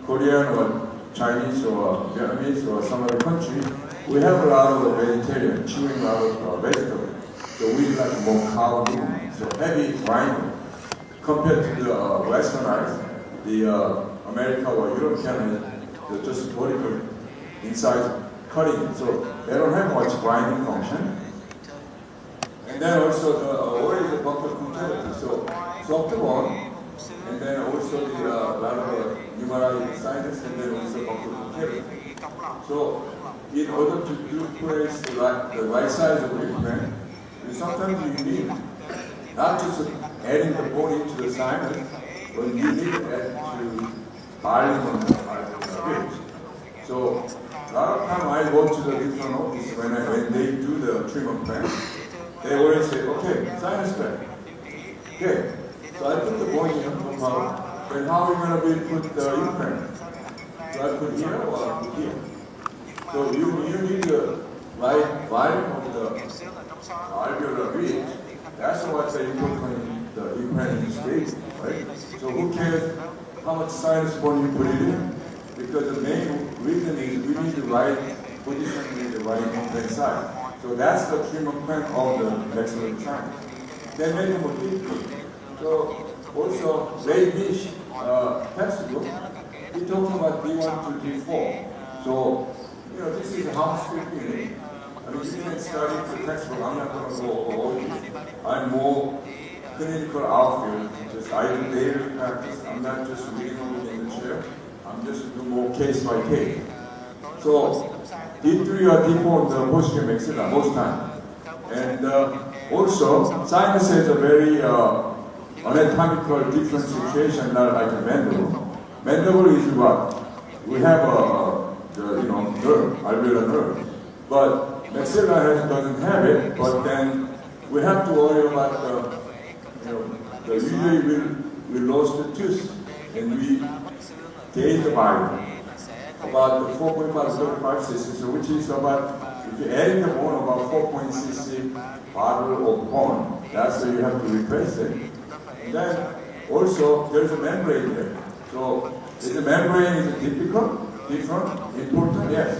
Korean or Chinese or Vietnamese or some other country, we have a lot of vegetarian, chewing a lot of vegetables. So we like more cow movement, so heavy grinding. Compared to the westernized, the America or European, they're just vertical inside cutting. So they don't have much grinding function. And then also the oil is a bucket container. So soft bone, and then also the lot of numerary sinus, and then also bucket container. So in order to do place the right size of the implant, sometimes you need not just adding the bone into the sinus, but you need to add to margin on the ribs. So a lot of time I go to the different office when they do the treatment plan, they always say, okay, sinus plan. Okay, so I put the bone here, no problem. Then how are we going to put the implant? So I put here or I put here? So you need the right volume of the alveolar ridge. That's what's important the implant is great, right? So who cares how much sinus bone you put it in? Because the main reason is we need the right position in the right implant side. So that's the treatment plan of the maxillary sinus. Then make them a deep. So also Ray Bish textbook, he talks about D1 to D4. So this is a housekeeping unit. I mean, you can study the textbook. I'm not going to go over all this. I'm more clinical outfield. Just I do daily practice. I'm not just reading in the chair. I'm just doing more case by case. So D3 or D4 in the posterior maxilla most time. And also, sinus has a very anatomical different situation, not like a mandible. Mandible is what? We have nerve, alveolar nerve. But maxilla doesn't have it, but then we have to worry about usually we lost the tooth and we gauge the volume about 4.5 to 35 cc, which is about, if you're adding the bone, about 4.6 cc bottle of bone. That's why you have to replace it. And then also there's a membrane there. So is the membrane is difficult, different, important? Yes.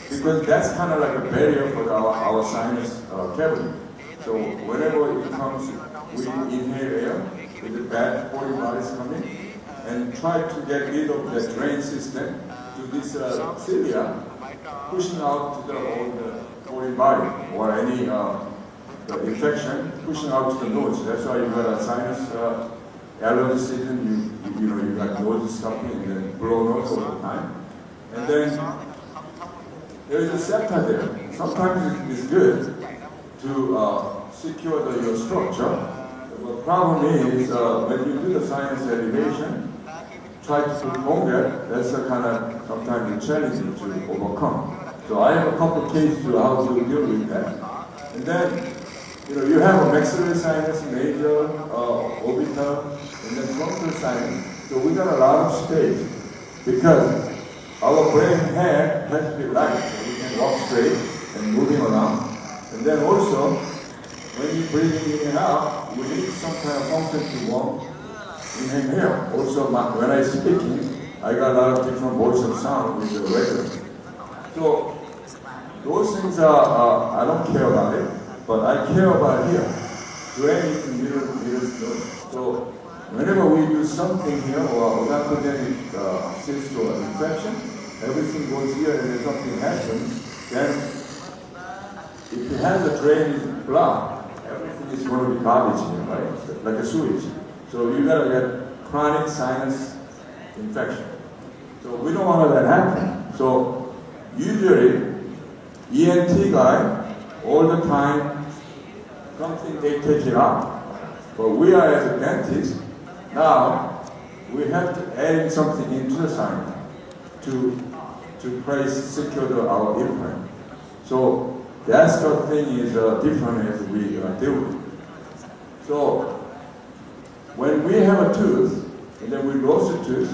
Because that's kind of like a barrier for our sinus cavity. So whenever it comes, we inhale air with the bad foreign bodies coming and try to get rid of the drain system to this cilia, pushing out to the foreign body or any the infection, pushing out to the nose. That's why you got a sinus allergy season. You got nose stopping and then blow nose all the time. And then there is a septa there. Sometimes it's good to secure your structure. The problem is when you do the sinus elevation, try to put longer, that's a kind of sometimes challenging to overcome. So I have a couple of cases to how to deal with that. And then you have a maxillary sinus, major, orbital, and then frontal sinus. So we got a lot of space because our brain head has to be light, so we can walk straight and moving around. And then also, when you're breathing in and out, we need some kind of function to walk in and here. Also, when I'm speaking, I got a lot of different voice and sound with the regular. So those things are I don't care about it, but I care about here. Drain is the middle. So whenever we do something here, or pathogenic cyst or infection, everything goes here and then something happens, then if it has a drain blocked, everything is going to be garbage here, right? Like a sewage. So you gotta get chronic sinus infection. So we don't want that happen. So usually, ENT guy, all the time, something they take it out. But we are as a dentist, now we have to add something into the sinus to place secure our implant. So that's the thing is different as we deal with. So when we have a tooth and then we lost a tooth,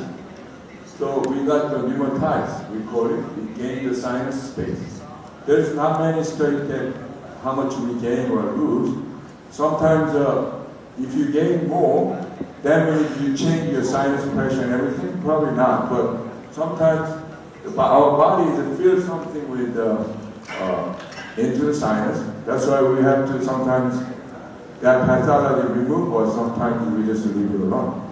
so we got the pneumatitis, we call it. We gain the sinus space. There's not many studies that how much we gain or lose. Sometimes if you gain more, that means you change your sinus pressure and everything. Probably not, but sometimes our body feels something with into the sinus. That's why we have to sometimes get pathology removed, or sometimes we just leave it alone.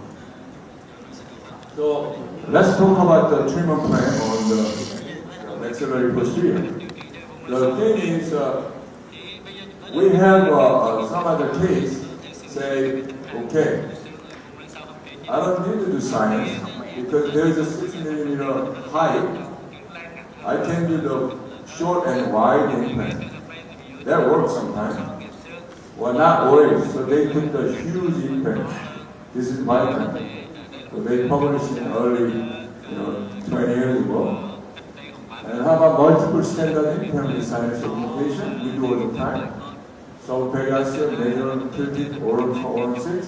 So let's talk about the treatment plan on the maxillary posterior. The thing is, we have some other case say, okay, I don't need to do sinus because there is a 6 millimeter height. I can do the short and wide implant. That works sometimes. Well, not always. So they put the huge implant. This is my plan. So they published in early, 20 years ago. And how about multiple standard implant with sinus augmentation? We do all the time. So periaceal, nasal, tilted, oral 4, oral 6,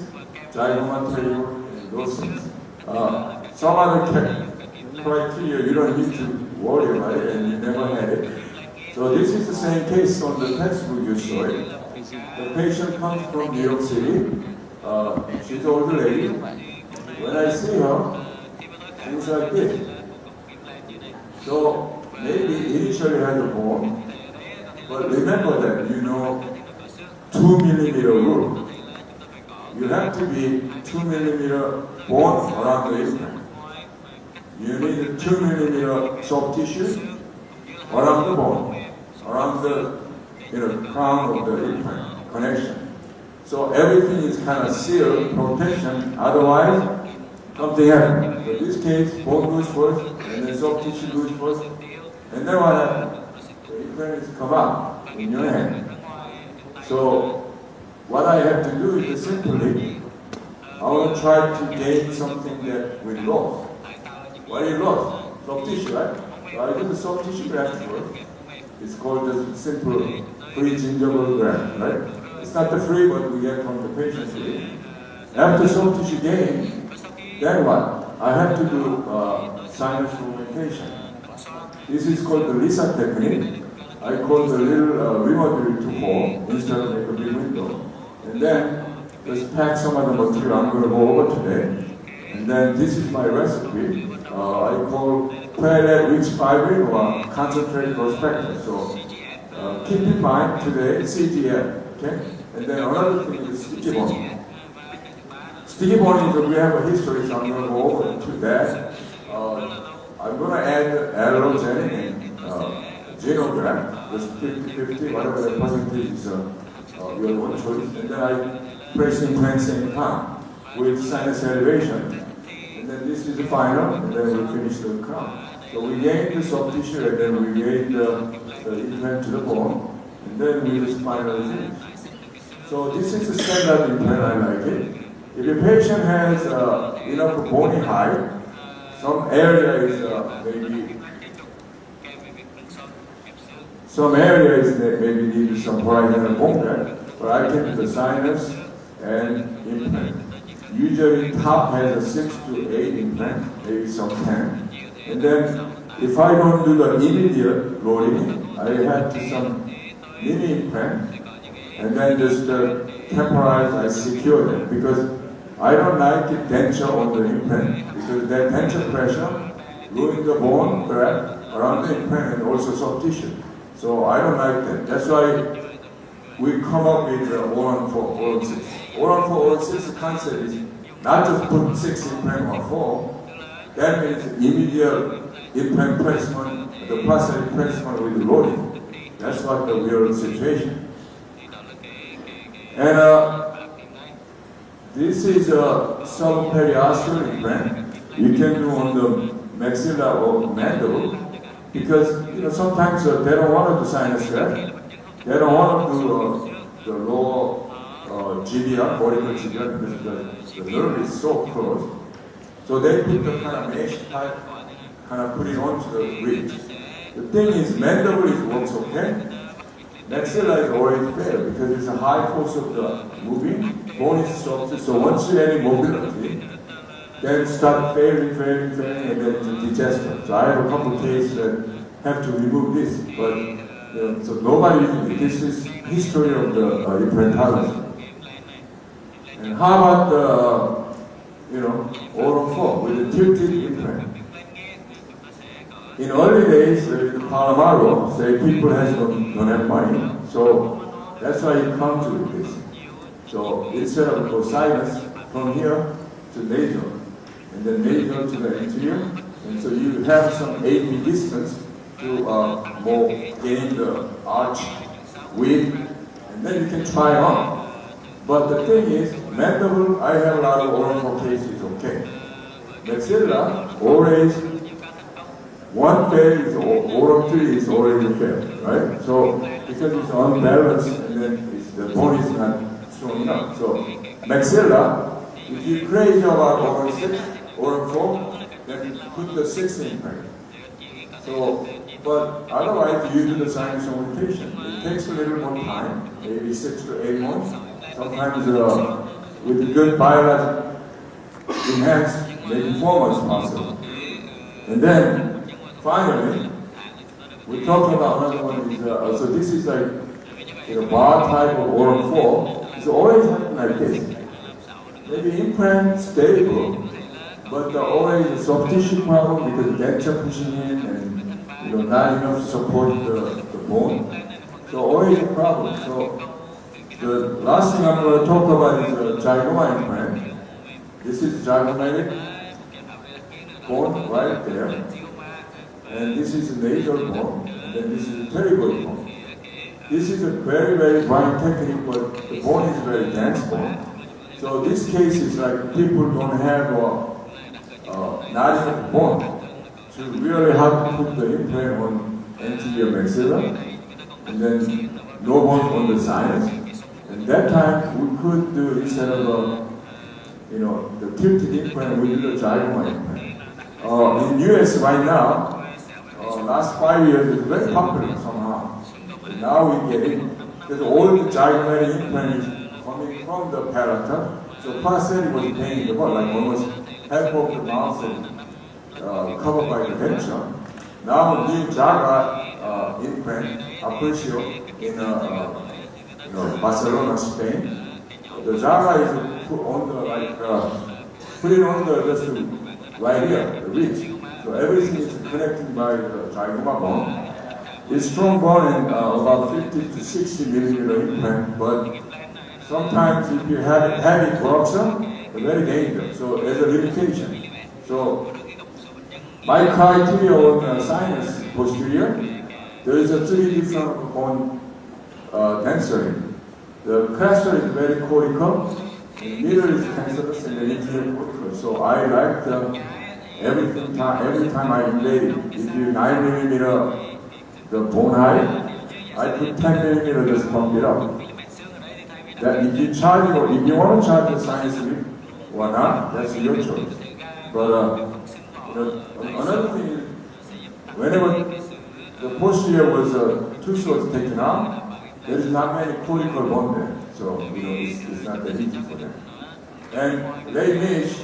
zygomatic, those things. Some other criteria you don't need to worry about it, and you never had it. So this is the same case on the textbook you saw it. The patient comes from New York City. She's an older lady. When I see her, she's like this. So maybe initially has a bone, but remember that 2 millimeter rule. You have to be 2 millimeter bone around the implant. You need a 2 millimeter soft tissue around the bone, around the crown of the implant connection. So everything is kind of sealed, protection, otherwise something happens. In this case, bone goes first, and then soft tissue goes first, and then what happens? The implant is come out in your hand. So what I have to do is simply, I want to try to gain something that we lost. What you lost? Soft tissue, right? So I do the soft tissue graft first. It's called the simple free gingival graft, right? It's not the free, but we get from the patient free. After soft tissue gain, then what? I have to do sinus augmentation. This is called the Lisa technique. I call the little remodel to hole instead of make a big window. And then just pack some of the material I'm going to go over today. And then this is my recipe. I call platelet rich fibrin or concentrated prospector. So keep in mind today CGM, okay? And then another thing is sticky bone. Sticky bone is we have a history, so I'm going to go over into that. I'm going to add allogenic and xenograft, just 50-50, whatever the percentage is your own choice. And then I press implant same time with sinus elevation. And then this is the final, and then we finish the crown. So we gain the soft tissue, and then we gain the implant to the bone, and then we just finally finish. So this is the standard implant, I like it. If a patient has enough bony height, some area is maybe need some horizontal bone graft, but I can do the sinus and implant. Usually top has a 6 to 8 implant, maybe some 10. And then if I don't do the immediate loading, I have to some mini implant, and then just temporize, I secure them, because I don't like the denture on the implant, because that denture pressure ruins the bone graft around the implant and also soft tissue. So I don't like that. That's why we come up with oral 4, oral 6. Oral 4, oral 6 concept is not just put 6 implant or 4. That means immediate implant placement, the prosthetic placement with the loading. That's what the real situation. And this is a subperiosteal implant. You can do on the maxilla or mandible, because sometimes they don't want to do sinus graft. They don't want to do the lower GBR, vertical GBR, because the nerve is so close. So they put the kind of mesh type, kind of put it onto the ridge. The thing is, mandible works okay. Maxilla is always fail because it's a high force of the moving, bone is soft. So once you add mobility, then start failing, and then it's digestion. So I have a couple of cases that have to remove this, but so nobody. This is history of the implantology. And how about the oral 4 with the tilted implant? in early days, in Palomaro, say people don't have money, so that's why you come to this. So instead of go sinus from here to nasal, and then nasal to the anterior, and so you have some AP distance to more gain the arch width, and then you can try on. But the thing is, mandible, I have a lot of oral 4 cases, okay. Maxilla, always, one fail is oral 3 is already fail, right? So, because it's unbalanced and then the bone is not strong enough. So, maxilla, if you crazy about oral 6, oral 4, then put the 6 in there. So, but otherwise you do the sinus augmentation. It takes a little more time, maybe 6 to 8 months. Sometimes with good biologic enhanced, maybe 4 months possible. And then, finally, we're talking about another one is, so this is like, bar type of oral 4. It's always happening like this. Maybe implant stable, but always a soft tissue problem because denture pushing in and not enough to support the bone. So always a problem. So the last thing I'm going to talk about is a zygoma implant. This is zygomatic bone right there. And this is a nasal bone. And then this is a pterygoid bone. This is a very, very fine technique, but the bone is very dense bone. So this case is like people don't have not enough bone to really have to put the implant on anterior maxilla, and then no bone on the sinus. And that time we could do, instead of the tilted implant, we do the zygoma implant. In US right now, last 5 years it's very popular somehow. And now we get it because all the zygomatic implant is coming from the palatal. So prosthetic was paying the bone, like almost half of the mouth covered by the denture. Now new Jaga implant, Aprecio, in Barcelona, Spain. The Jaga is put on the put it on the just right here, the ridge. So everything is connected by the zygoma bone. It's strong bone and about 50 to 60 millimeter implant, but sometimes if you have heavy corruption, it's very dangerous. So there's a limitation. So my criteria on sinus posterior, there is a 3 different bone density. The cresta is very cortical, the middle is cancellous, and the interior cortical. So I like every time I invade it. If you 9 millimeter the bone height, I put 10 millimeter just pump it up. That if you charge or if you want to charge the sinus lead or not, that's your choice. But another thing is, whenever the posterior was tooth was taken out, there is not many cortical bone there, so it's not that easy for them. And Ray Mish,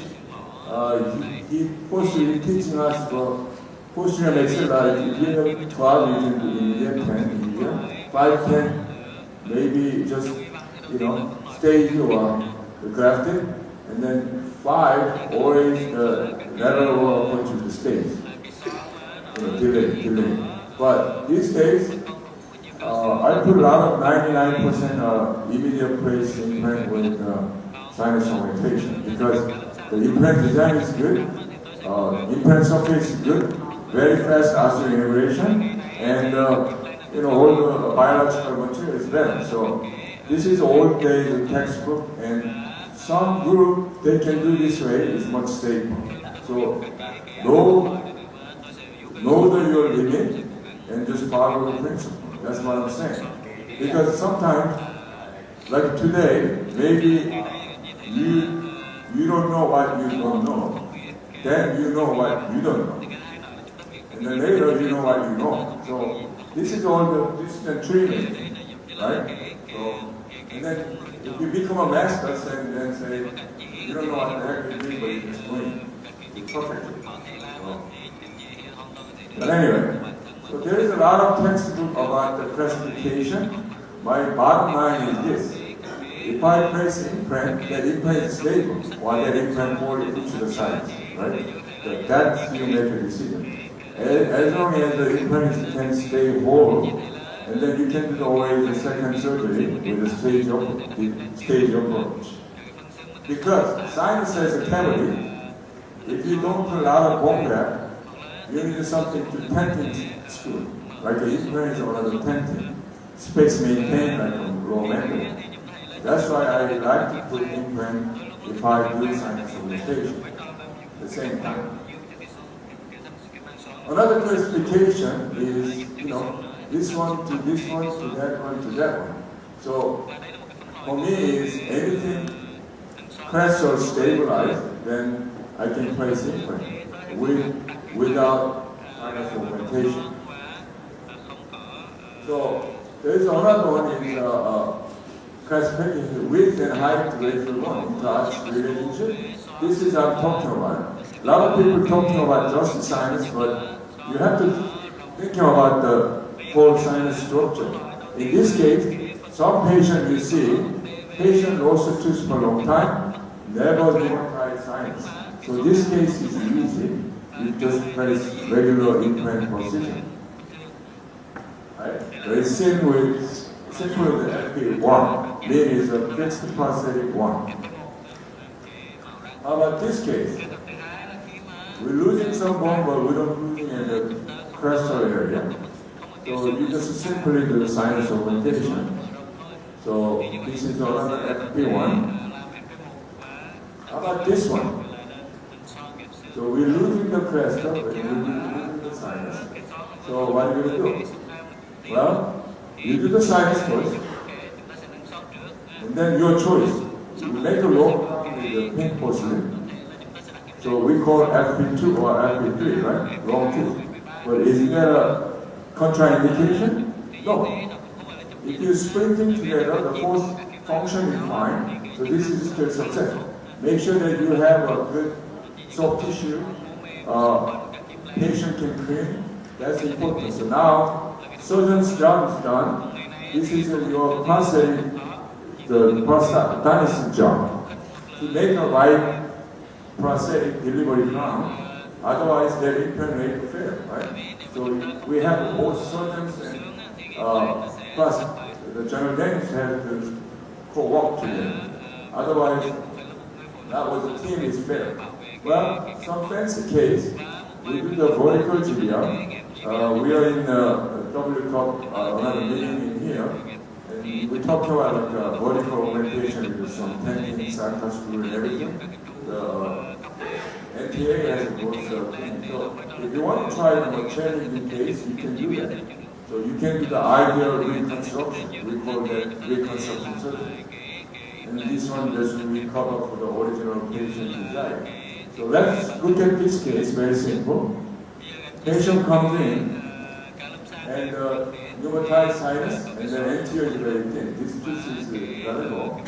he posterior teaching us for posterior maxilla. If you give 12, you can do immediate 10 immediate, 5, 10, maybe just stage or grafted, and then 5 always lateral approach to the stage. Delay. But these days, I put a lot of 99% immediate place implant with sinus augmentation because the implant design is good, implant surface is good, very fast osseointegration, and all the biological material is better. So this is old days textbook, and some group they can do this way is much safer. So know your limit and just follow the principle. That's what I'm saying. Because sometimes, like today, maybe you don't know what you don't know. Then you know what you don't know. And then later you know what you know. So this is all this is the treatment, right? So, and then if you become a master and then say, you don't know what the heck you're doing, but you're just doing it perfectly. So, but anyway, so there is a lot of textbook about the classification. My bottom line is this. If I place implant, that implant is stable, while that implant falls into the sides, right? That's you make a decision. As long as the implant can stay whole, and then you can do away the second surgery with the stage approach. Because sinus has a cavity, if you don't put a lot of bone graft, you need something to tenting screw, like an implant or another tenting. Space maintained like a low membrane. That's why I like to put implant if I do sinus augmentation at the same time. Another classification is, this one to this one to that one to that one. So for me, is anything crest or stabilized, then I can place implant without sinus augmentation. So there's another one is classification width and height ratio 1 into arch relationship. This is I'm talking about. A lot of people talking about just sinus, but you have to think about the whole sinus structure. In this case, some patient you see, patient lost a tooth for a long time, never pneumatized sinus. So this case is easy. You just place regular implant position. Right? Very simple with the FP1. Mean is a fixed prosthetic one. How about this case? We're losing some bone, but we don't losing in the crestal area. So you just simply do the sinus augmentation. So this is another FP1. How about this one? So we're losing the crestal, but we're losing the sinus. So what are you going to do? Well, you do the sinus first, and then your choice. You make a long term with the pink porcelain. So we call FP2 or FP3, right? Long tooth. But is there a contraindication? No. If you split them together, the force function is fine. So this is still successful. Make sure that you have a good soft tissue. Patient can clean. That's important. So now, surgeon's job is done. This is your prosthetic, the prosthetist job. To make a right prosthetic delivery crown, otherwise their implant may fail, right? So we have both surgeons and plus the general dentist have to co-work together. Otherwise, that was the team is failed. Well, some fancy case, we do the vertical GBR. We are in the W Cup, another meeting in here, and we talked about like vertical augmentation with some tenting, saca screw and everything. The NTA has a good thing. So if you want to try a challenging case, you can do that. So you can do the ideal reconstruction. We call that reconstruction surgery. And this one doesn't recover for the original patient design. So let's look at this case, very simple. Patient comes in, and pneumatized sinus, and the anterior is very thin. This piece is rather long.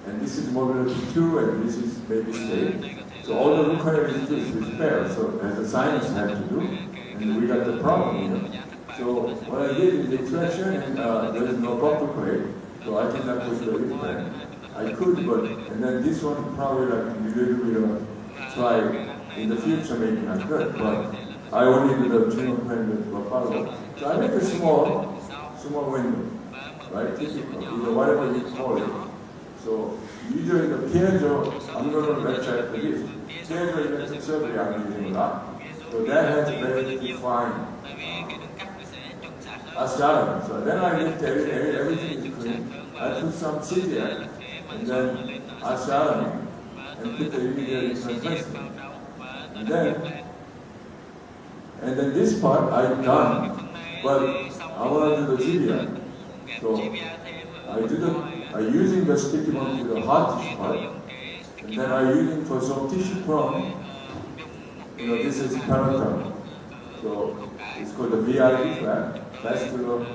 And this is mobility 2, and this is maybe straight. So all the root canal is failed, so as the sinus had to do, and we got the problem here. So what I did is extraction, and there is no buckle plate, so I cannot put the implant. I could, but, and then this one probably like a little bit try in the future, maybe not good, but I only do the tumor plan with follow. So I make a small window, right? Typical, either whatever you call it. So usually the piezo, I'm going to lecture after this. Piezo electric surgery I'm using a lot. So that has very defined astronomy. So then I looked at it, everything is clean. I put some CDI, and then astronomy, and put the immediate replacement. And then this part I've done, but I want to do the GBI. So I'm using the sticky one to the hard tissue part, and then I'm using for soft tissue from, this is parental. So it's called the VID flap, vascular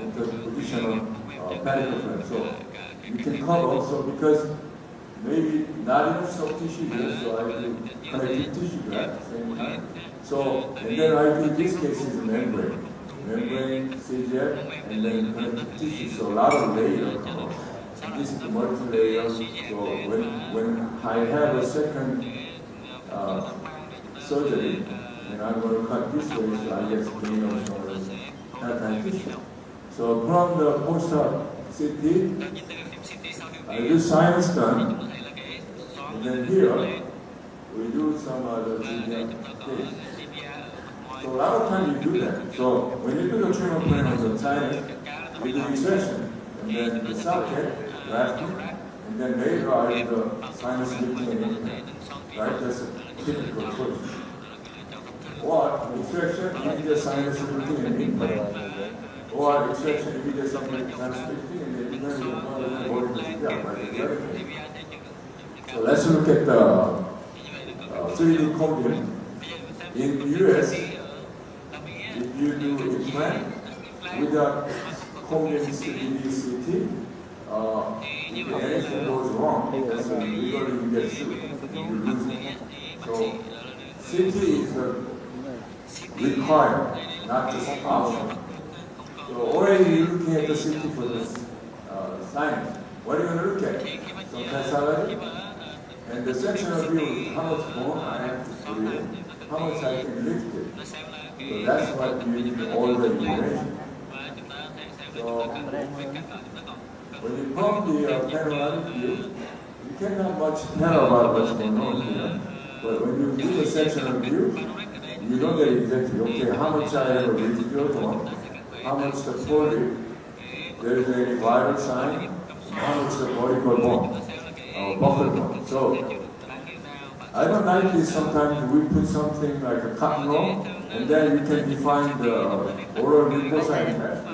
interpositional panicle flap. So you can cover also because maybe not enough soft tissue here, so I do connective tissue graft same time. So, and then I do this case is membrane. Membrane, CGF, and then connective tissue. So a lot of layer cover. This is the multi-layer. So when I have a second surgery, and I'm going to cut this way, so I get pain or some paradigm tissue. So from the post-op CT, I do sinus done, and then here we do some other CT case. So a lot of times you do that. So when you do the treatment plan on the sinus, you do extraction, and then the socket, grafting, and then later I do the sinus lifting and implant. Right? That's a typical approach. Or extraction, immediate sinus lifting and implant. Or extraction, immediate sinus lifting and then implant. So let's look at the 3D combing. In US, if you do implant without combing 3D CT, if anything goes wrong, so legally you get sued, you lose it. So CT is required, not just optional. So already you're looking at the CT for this sinus. What are you going to look at? Some pathology? And the sectional view, how much bone I have to put in, how much I can lift it. So that's what you need all the information. So when you come the panoramic view, you cannot much tell about what's going on here. But when you do the sectional view, you know that exactly, okay, how much I have a residual bone, how much the forehead, there is any vital sign, how much the vertical bone, or buccal bone. So I don't like this. Sometimes we put something like a cotton roll, and then you can define the oral mucosa impact.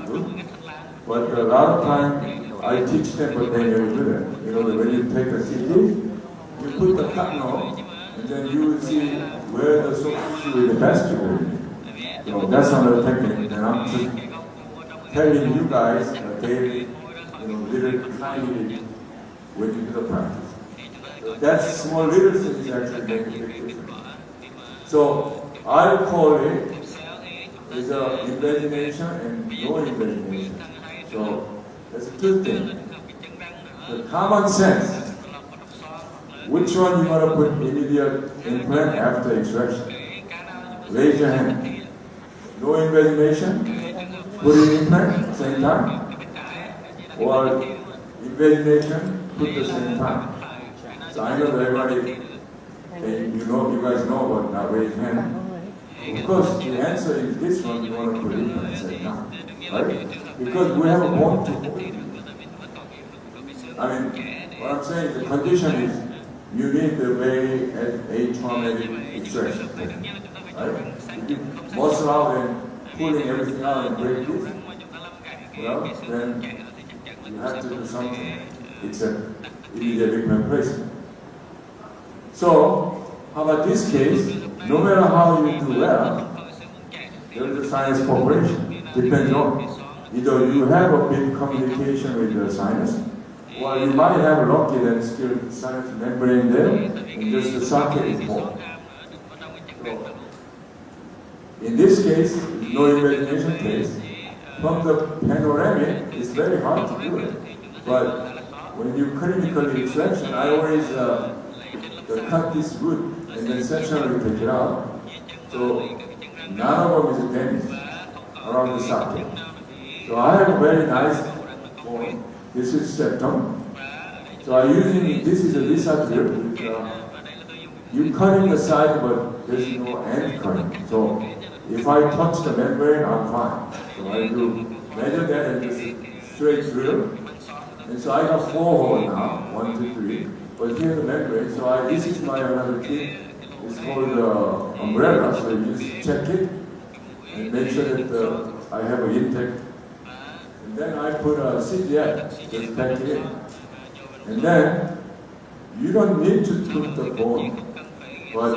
But a lot of times I teach them, but they never do that. You know, that when you take a CT, you put the cotton roll, and then you will see where the soft tissue is the vascular. So that's another technique, and I'm just telling you guys that they, little tiny when you do the practice. So that small little things actually make a big difference. So I call it is a imagination and no imagination. So that's a good thing. The common sense. Which one you want to put immediate implant after extraction? Raise your hand. No imagination? Put in implant same time? Or imagination, put the same time? So I know that everybody, you guys know about not raising hand. Of course, the answer is this one, you want to put in at the same time, right? Because we have a bone to hold. I mean, what I'm saying is the condition is you need the very atraumatic extraction, right? If you muscle out and pulling everything out and break this, well, then you have to do something except immediate implant placement. So, how about this case? No matter how you do well, there is a sinus perforation. Depends on either you have a big communication with the sinus, or you might have a lucky that still sinus membrane there, and just the socket is formed. So, in this case, no imagination case. From the panoramic, it's very hard to do it. But when you clinically extraction, I always cut this root and then sectionally take it out. So none of them is damaged around the socket. So I have a very nice bone. This is septum. So I'm using, this is a Lisa drip. You cut in the side, but there's no end cutting. So if I touch the membrane, I'm fine. So I do measure that and just straight through. And so I have 4 holes now, 1, 2, 3. But here's the membrane. So this is my another kit. It's called umbrella. So you just check it and make sure that I have an intake. And then I put a CGF, just pack it in. And then you don't need to put the bone. But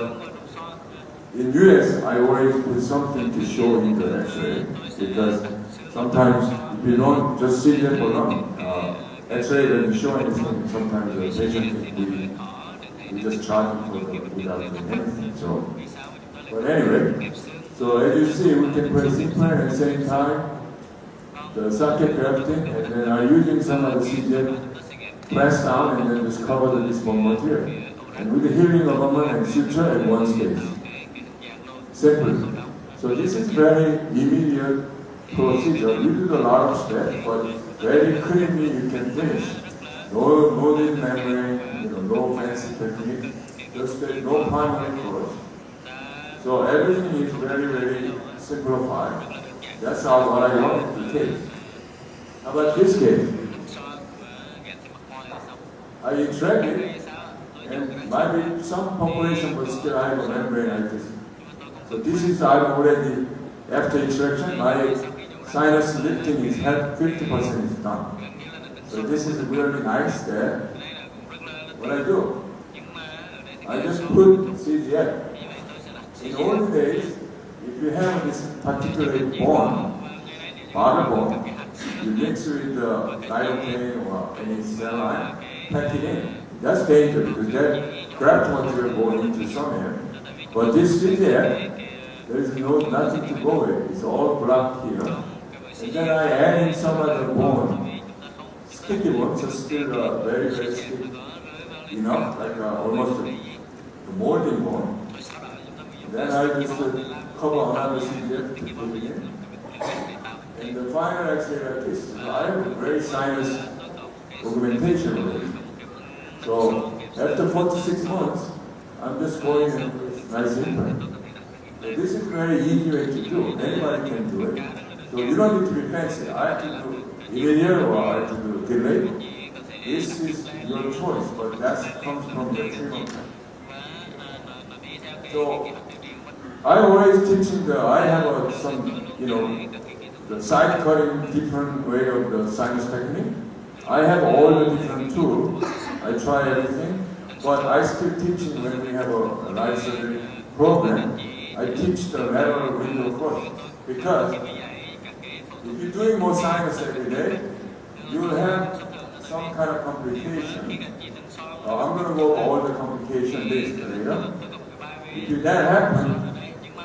in US, I always put something to show in the X-ray, because sometimes if you don't just sit there for long, X-ray doesn't show anything. Sometimes the patient think we just charge him for without doing anything. So, but anyway, so as you see, we can place implant at the same time, the socket grafting, and then I'm using some of the CGF press down and then just cover the dismal material. And with the healing of and suture at one stage. simply. So this is very immediate procedure. You do a lot of steps, but very cleanly you can finish. No need membrane, no fancy technique, just no primary course. So everything is very, very simplified. That's how what I wanted to take. How about this case? I extract it, and maybe some population, but still I have a membrane. So this is, I'm already, after extraction, my sinus lifting is 50% is done. So this is really nice there. What I do, I just put CGF. In olden days, if you have this particular bone, bottle bone, you mix it with lidocaine or any saline, pack it in. That's dangerous because that graft material goes into some air. But this CGF, there is nothing to go with. It's all blocked here. And then I add in some other bone, sticky bone, so still very, very sticky. Like almost a molding bone. Then I just cover another CGF to put it in. And the final X-ray like this. So I have a very sinus augmentation already. So after 46 months, I'm just going in with nice implant. This is a very easy way to do. Anybody can do it. So you don't need to be fancy. I have to do immediate or I have to do delayed. This is your choice, but that comes from the treatment. So I always teaching I have some, the side cutting different way of the sinus technique. I have all the different tools. I try everything, but I still teaching when we have a life surgery program. I teach the lateral window first, because if you're doing more sinus every day, you will have some kind of complication. I'm going to go over all the complication later. If that happens,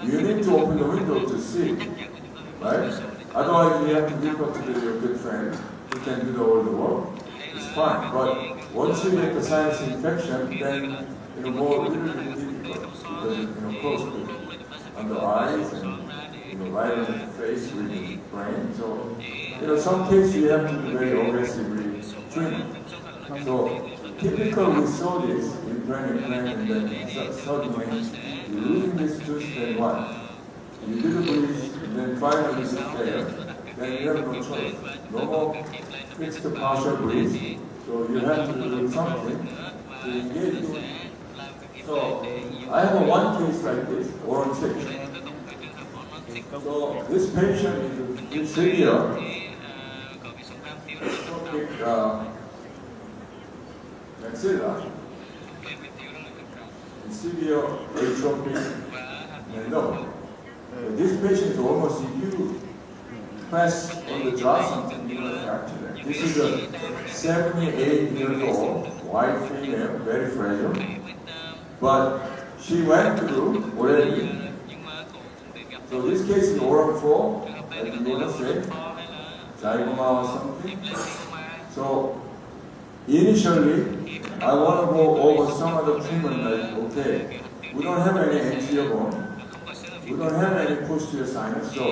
you need to open the window to see, right? Otherwise, you have to look up to your good friend who can do all the work. It's fine, but once you get the sinus infection, then more little bit difficult because close to on the eyes and right on the face with the brain. So some cases you have to be very aggressively treatment. So typical we saw this in brain implant, and then suddenly you're losing this tooth, then what? You do the bleach, and then finally it's fail, then you have no choice. No more fix the partial bleach, so you have to do something to engage it. So I have one case like this, oral 6. So this patient is severe maxilla, and severe atrophic meninoma. This patient is almost, if you press on the jaw something, you're going to fracture that. This is a 78 years old, white female, very fragile. But she went through already. So this case is oral 4, as you want to say, zygoma or something. So initially, I want to go over some of the treatment like, okay, we don't have any anterior bone. We don't have any posterior sinus, so,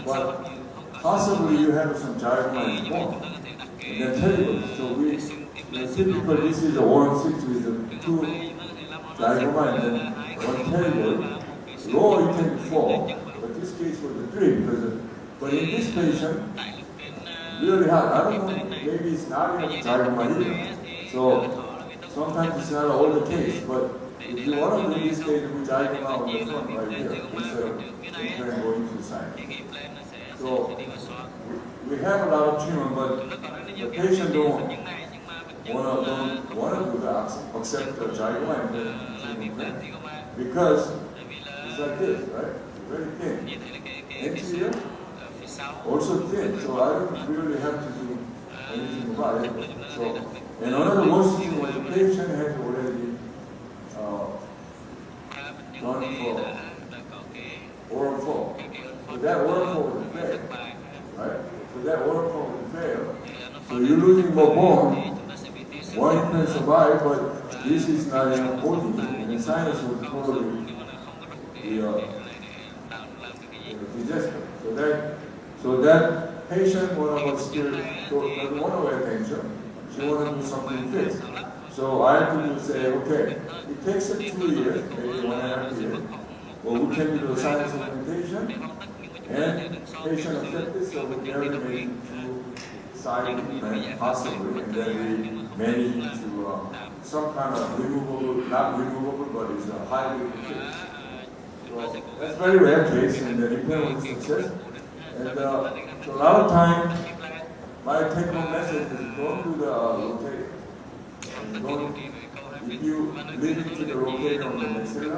but possibly you have some zygoma in bone. And then terrible. So typically this is a 1-6 with 2 zygoma and then 1 terrible. Low it can be 4, but this case was a 3 but in this patient, really hard. I don't know, maybe it's not enough zygoma either. So sometimes it's not all the case, but if you want to do this case with zygoma on the front right here, instead of going to the side. So we have a lot of treatment, but the patient don't want to do that, except the zygoma and then treatment, because it's like this, right? Very thin. Anterior, also thin, so I don't really have to do anything about it. So, and another worst thing was the patient has already gone for oral 4. So that oral 4 will fail, right? So that oral 4 will fail. So you're losing more bone. One can survive, but this is not enough holding. And the sinus will probably disaster. So that patient was still doesn't want to wear tension. She wanted to do something fixed. So I had to say, okay, it takes 2 years, maybe 1.5 years. Well, we can do the science implementation, and patient accepted, so we never made to side implant possibly, and then we managed to some kind of removable, not removable, but it's a hybrid fix. So that's a very rare case, and the implant was a success. And so a lot of time, my take-home message is don't do the rotator. If you lead into the rotator on the maxilla,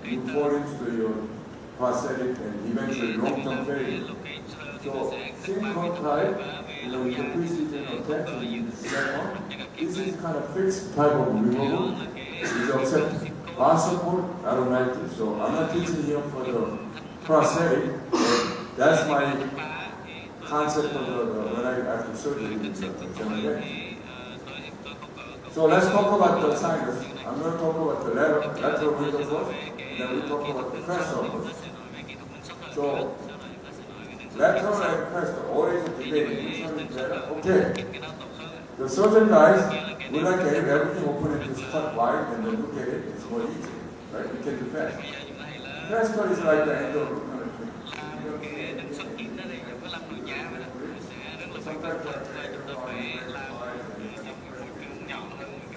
you fall into your prosthetic and eventually long-term failure. So, single type, with the precision of tension, this is kind of fixed type of removal. It's accepted. Bar support, I don't like it. So, I'm not teaching here for the prosthetic. That's my concept of when I after surgery with the general. So let's talk about the sinus. I'm going to talk about the lateral window first, and then we talk about the crestal first. So lateral and crestal, always a debate. Which one is better? Okay. The surgeon guys, we like everything open and just cut wide and then look at it. It's more easy, right? You can do fast. Crestal is like the end of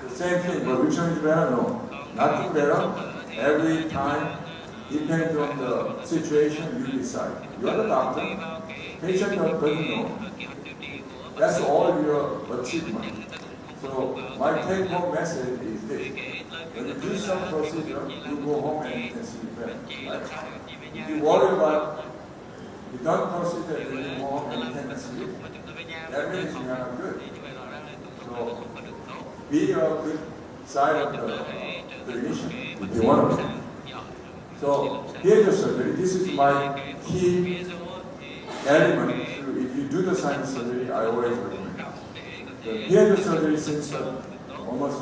the same thing, but which one is better? No. Nothing better. Every time, depends on the situation, you decide. You are the doctor. Patient doesn't know. That's all your achievement. So, my take-home message is this. When you do some procedure, you go home and you can sleep better. Right? If you worry about you don't procedure and you go home and you can't sleep, that means you are not good. So, be a good side of the clinician if you want to. So, piezo surgery, this is my key element. If you do the sinus surgery, I always recommend. The piezo surgery since almost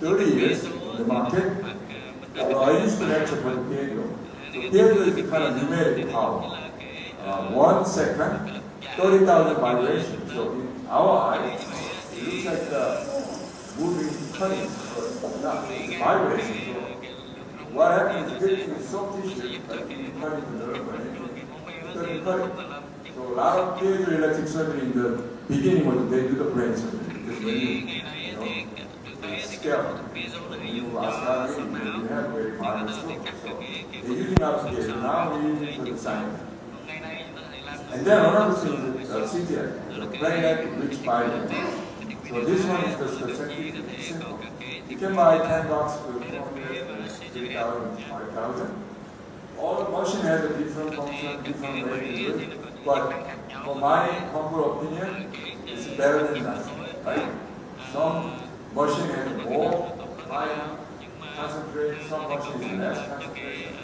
30 years in the market. I used to lecture for the piezo. So, piezo is a kind of numeric power. 1 second, 30,000 vibrations. So, in our eyes, it looks like the moving cutting, but not vibration. So what happens is hitting soft tissue, like in cutting the nerve or anything, it doesn't cut it. So a lot of piezoelectric surgery in the beginning when they do the brain surgery, because when you scale, you ask you have very mild stroke. So they're using our piezo, now we're using for the sinus. And then another thing is CTI, the brain rich fiber. So this one is just the simple. You can buy 10 bucks for 3,000, 5,000. All machine has a different function, different way to do it. But for my humble opinion, it's better than nothing, right? Some machine has more high concentration, some machine has less concentration.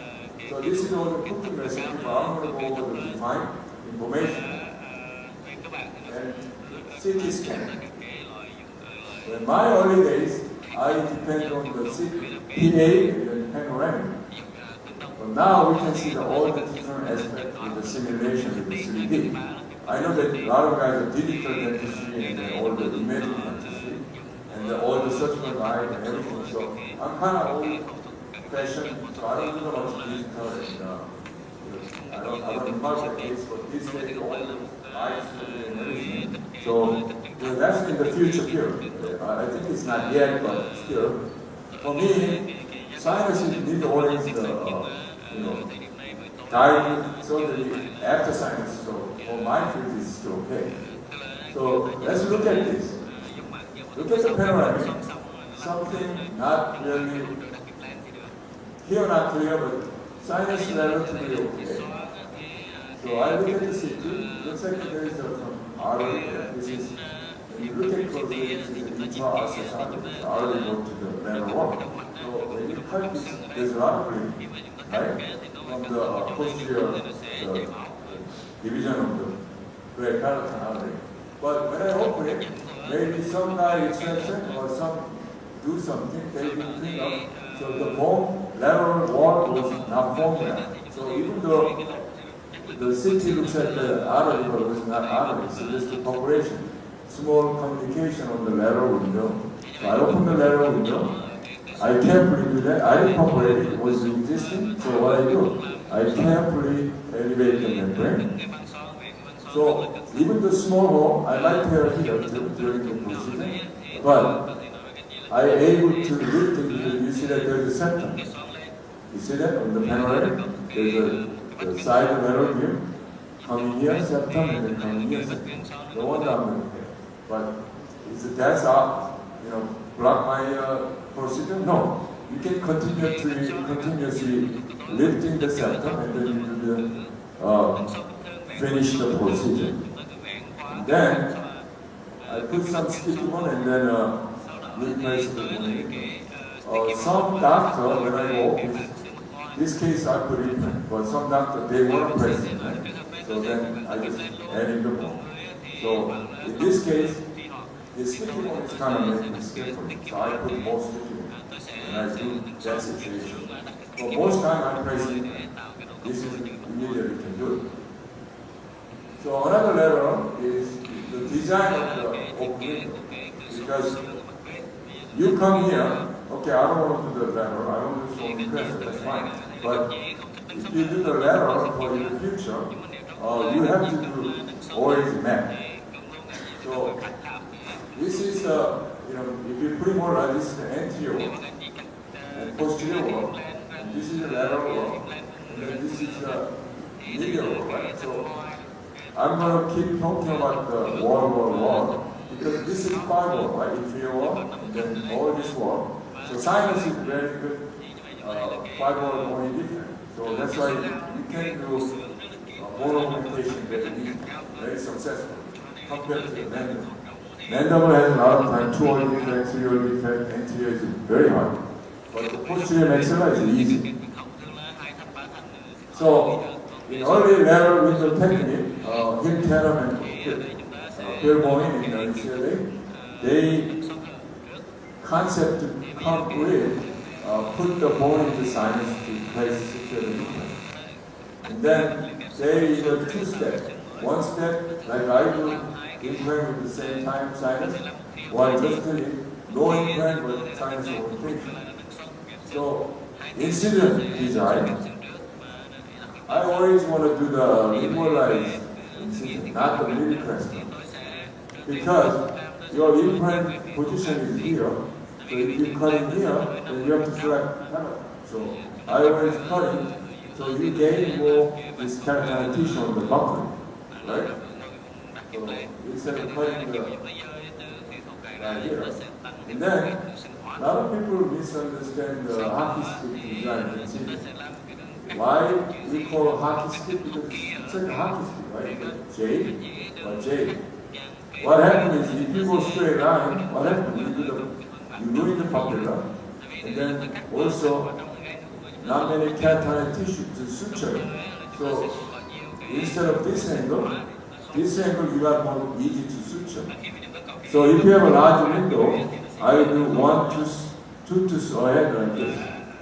So this is all the cooking recipe, but I'm going to go over the defined information. And CT scan. In my early days, I depend on the PA and the panoramic. But now we can see all the different aspects with the simulation with the 3D. I know that a lot of guys are digital dentistry and all the imaging dentistry and all the surgical guide and everything. So I'm kind of old-fashioned, so I don't do much digital and I don't know the case, but this way all the eyes and everything. So that's in the future field. I think it's not yet, but still. For me, sinuses need always the, guide surgery after sinus. So for my field, it's still okay. So let's look at this. Look at the panoramic. Something not really, here not clear, but sinus relatively okay. So I look at the CT, looks like there is some artery there. This is, when you look at closely, this is the intra-osseous artery. The artery goes to the lateral wall. So when you cut this, there's a lot of bleeding, right? From the posterior division of the great palatine artery. But when I open it, maybe some guy extraction or some do something, they will clean up. So the bone lateral wall was not formed now. So even though the city looks at the artery, but it's not artery, so there's the perforation. Small communication on the lateral window. So I open the lateral window. I carefully do that. I didn't perforate it. It was existing. So what I do, I carefully elevate the membrane. So even the small hole, I like to have here too during the procedure. But I am able to lift it because you see that there's a septum. You see that on the panoramic? There's the side of lateral view. Coming here, septum, and then coming here, septum. No wonder I'm going to pay. But that's block my procedure? No. You can continuously lifting the septum and then you do the finish the procedure. And then I put some sticky on and then replace the bone. Some doctor, when I go, in this case I put implant, but some doctor they want to press implant. So then I just add in the bone. So in this case, the sticky bone is kind of making me skillful. So I put more sticky bone. And I do that situation. So most time I'm pressing, this is immediately can do it. So another level is the design of the opening. Because you come here, okay, I don't want to do the lateral, I don't do so impressive, that's fine. But if you do the lateral for in the future, you have to do always map. So this is, if you put more like this is the anterior wall and posterior wall, and this is the lateral wall, and then this is the medial wall, right? So I'm going to keep talking about the wall, because this is 5 wall, right? Inferior wall, and then all this wall. So sinus is very good, 5 wall only different. So that's why you can do bone augmentation very successful compared to the mandible. Mandible has a lot of time, 2 wall defect, 3 wall defect, anterior is very hard. But the posterior maxilla is easy. So in early lateral window technique, Him Tatum and Bill Bowen in UCLA, they concept to come with put the bone in the sinus to place secure the implant. And then there is a 2 steps. 1 step, like I do, implant with the same time sinus, while just doing no implant with sinus augmentation. So incident design, I always want to do the liberalized incision, not the middle crest. Because your implant position is here, so if you cut in here, then you have to select another. So I always cut it, so you gain more this keratine tissue on the buckle, right? So instead of cutting the right here. And then, a lot of people misunderstand the hockey stick design incision. Why we call hockey stick? Because it's like a hockey stick, right? J or J. What happens is if you go straight line, what happens? You ruin the papilla, and then also not many keratine tissue to suture. So instead of this angle you got more easy to suture. So if you have a large window, I will do 1 to 2 tooths ahead like this.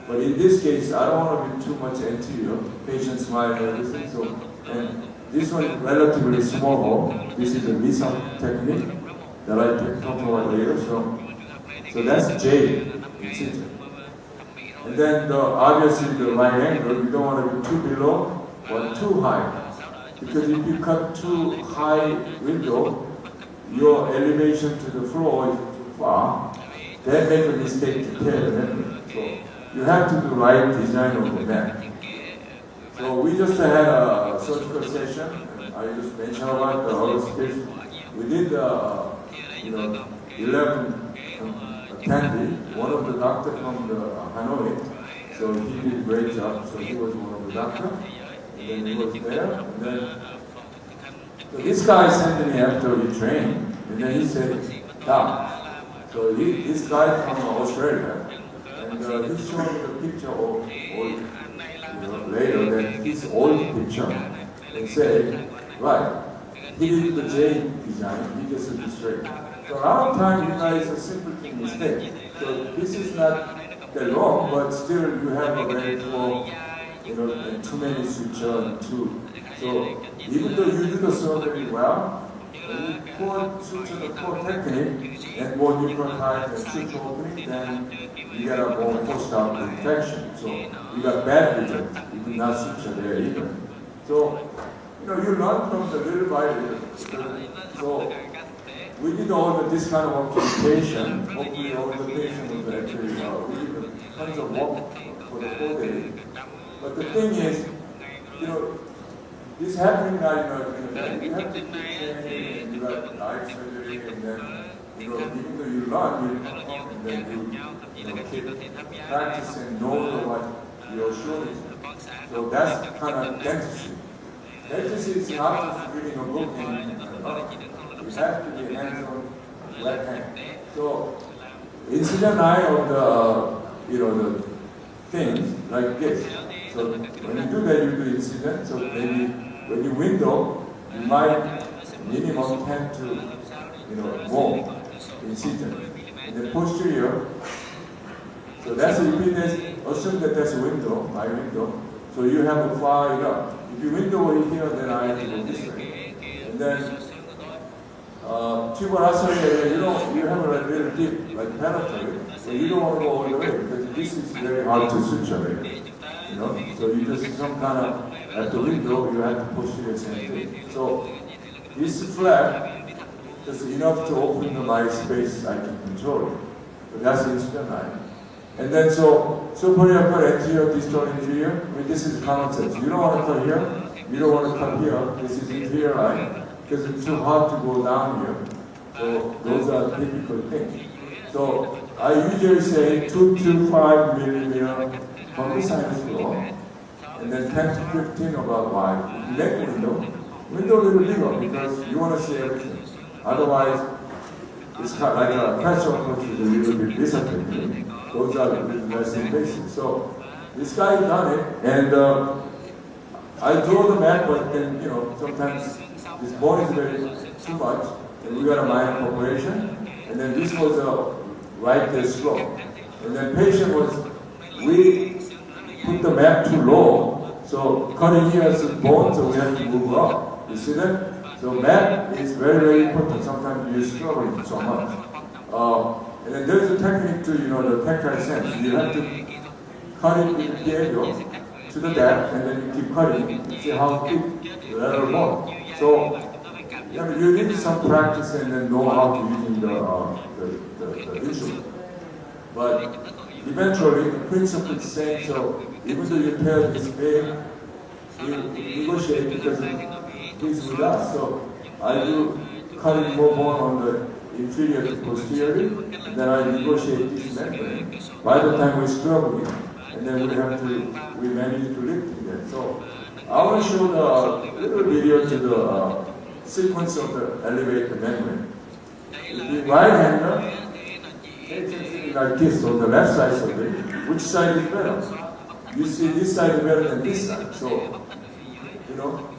But in this case, I don't want to be too much anterior. Patient smile and everything. So, and this one is relatively small hole. This is a Lisa technique that I can talk about later. So that's J incision. And then obviously the right angle, you don't want to be too below or too high. Because if you cut too high window, your elevation to the floor is too far. Then make a mistake to tear the membrane. So you have to do right design of the neck. So we just had a surgical session. I just mentioned about the other space. We did 11 attendee. One of the doctors from the Hanoi. So he did a great job. So he was one of the doctors. And then he was there. And then so this guy sent me after we trained. And then he said, Doc. So this guy from Australia. And he's showing the picture of later that his old picture and say, right, he did the J design, he just did the straight. So a lot of times you guys are simply mistake. So this is not that long, but still you have a very poor and too many suture too. So even though you do the surgery well, when you put suture the core technique and more nucleotide and suture opening, then you get a more post-op infection. So you got bad result. You do not suture there either. So you learn from the little by little. So we did all this kind of communication. Hopefully all the patients was actually, we did tons of work for the whole day. But the thing is, this happening now, you have to keep training, and you got eye surgery, and then, even though you learn, you come home, and then you keep practicing, know what you're showing. So that's kind of dentistry. Dentistry is not just reading a book and you have to be hands-on, wet hand. So, incident eye of the things like this. So when you do that, you do incident. So maybe when you window, you might minimum 10 to more incident. And then posterior. So that's if it is, assume that that's a window, my window. So you have to fire it up. If you window over here, then I have to go this way. And then tubular area, you have a little deep, like penetrate, so you don't want to go all the way because this is very hard to suture it. So you just some kind of, at the window, you have to push it the same thing. So this flap is enough to open the light space I can control it. So that's the incident line. And then superior cut, anterior, distal, inferior. This is common sense. You don't want to cut here. You don't want to cut here. This is inferior line because it's too hard to go down here. So those are typical things. So I usually say 2 to 5 millimeter from the sinus floor, and then 10 to 15 about wide. Neck window a little bigger because you want to see everything. Otherwise, it's kind of like a pressure approach is a little bit disappointing. Those are a little less invasive. So this guy done it, and I draw the map, but then sometimes this bone is very too much, and we got a minor perforation, and then this was a right stroke, and then patient was we put the map too low, so cutting here is bone, so we have to move up. You see that? So map is very, very important. Sometimes you're struggling so much. And then there's a technique to, the tactile sense. You have to cut it with the angle to the depth, and then you keep cutting and see how thick the lateral bone. So, you need some practice and then know how to use the instrument. But eventually, the principle is the same. So even though you tell this big, you negotiate because he's with us. So I do cutting more bone on the inferior to posterior, and then I negotiate this membrane. By the time we're struggling, and then we manage to lift it there. So I want to show the little video to the sequence of the elevator membrane. The right hander takes it like this on the left side of it. Which side is better? You see this side is better than this side. So,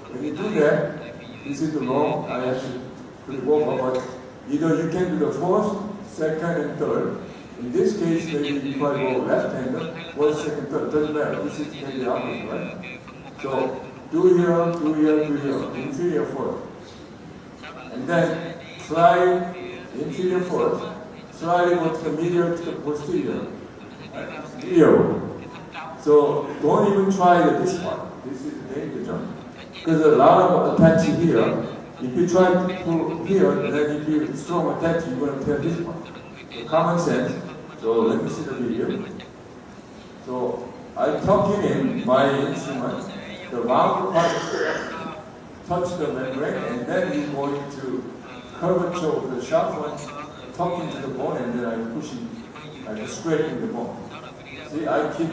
when you do that, this is the wrong, I actually put it over, but either you can do the first, second, and third. In this case, maybe if I go left-hander, first, second, third, doesn't matter. This is maybe the opposite, right? So, do here, do here, do here, inferior first. And then slide inferior first, slide go to the medial to the posterior. Here. So don't even try this part. This is the danger zone. Because a lot of attaching here. If you try to pull here, then if you strong attach, you're going to tear this part. So common sense. So let me see the video. So I'm tucking in my instrument. The round part touch the membrane, and then we're going to curvature of the sharp one, tuck into the bone, and then I'm pushing, I'm scraping the bone. See, I keep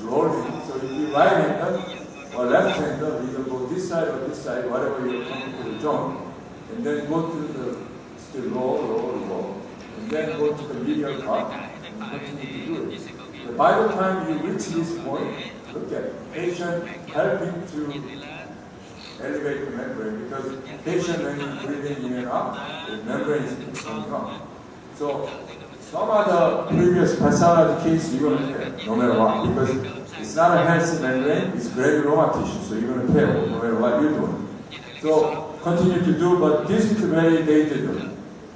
rolling. So if you right-hander or left-hander, either go this side or this side, whatever you're comfortable joint, and then go to the still roll, and then go to the medial part and continue to do it. But by the time you reach this point, look at it. Patient helping to elevate the membrane, because patient when you breathing in and out, the membrane is coming up. So some of the previous pathology case you're going to get, no matter what, because it's it's not a healthy membrane, it's granuloma tissue, so you're going to tear no matter what you're doing. So continue to do, but this is very dangerous.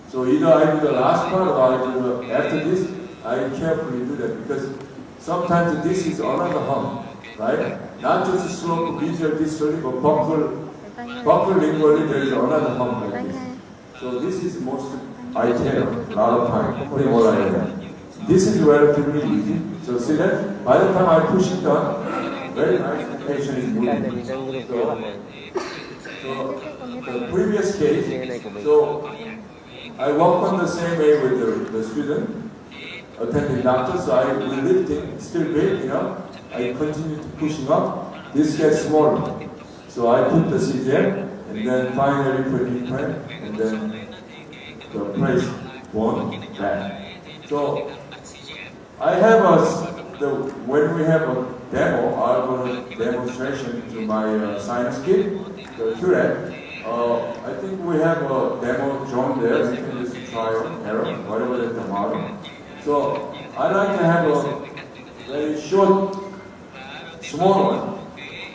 So either I do the last part or I do the, after this, I carefully do that because sometimes this is another hump, right? Not just a slope medial distally, but buccal lingually, there is another hump like this. So this is most I tear a lot of time, putting what I have. This is relatively easy. So see that? By the time I push it down, very nice, the patient is moving. So the previous case, so I work on the same way with the student, attending doctor, so we lifting, still big, you know, I continue to pushing up, this gets smaller. So I put the CTM, and then finally put implant, and then the place bone back. So I have when we have a demo, I'll go to demonstration to my sinus kit, the Curette. I think we have a demo drawn there. We can just try error, whatever is the model. So I like to have a very short, small one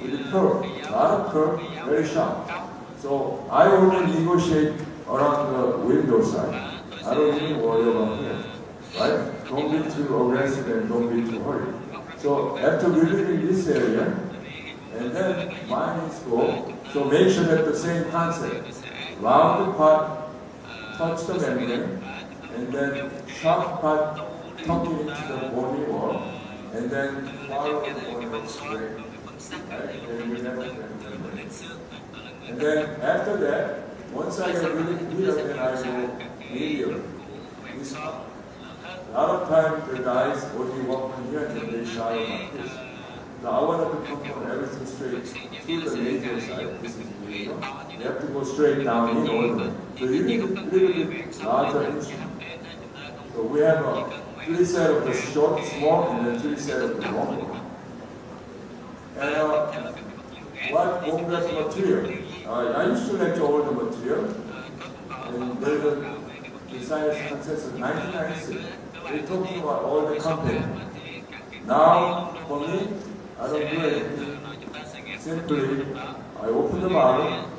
with a curve, a lot of curve, very sharp. So I only negotiate around the window side. I don't even worry about here, right? Don't be too aggressive and don't be too hurried. So after relieving this area, and then mine is go. So make sure that the same concept. Round the part, touch the membrane, and then sharp part, tuck it into the bony wall, and then follow the bony wall straight. Right? And then after that, once I get really here, then I go medial. A lot of times the guys only walk from here and then they shower like this. So I want to come from everything straight to the medial side. This is medial. You have to go straight down in order. So you need a little bit larger instrument. So we have a 3 set of the short, small, and then 3 set of the long one. And what bone graft material? I used to lecture all the material. And there's a science consensus 1996. We're talking about all the content. Now, for me, I don't do anything. Simply, I open the bottle,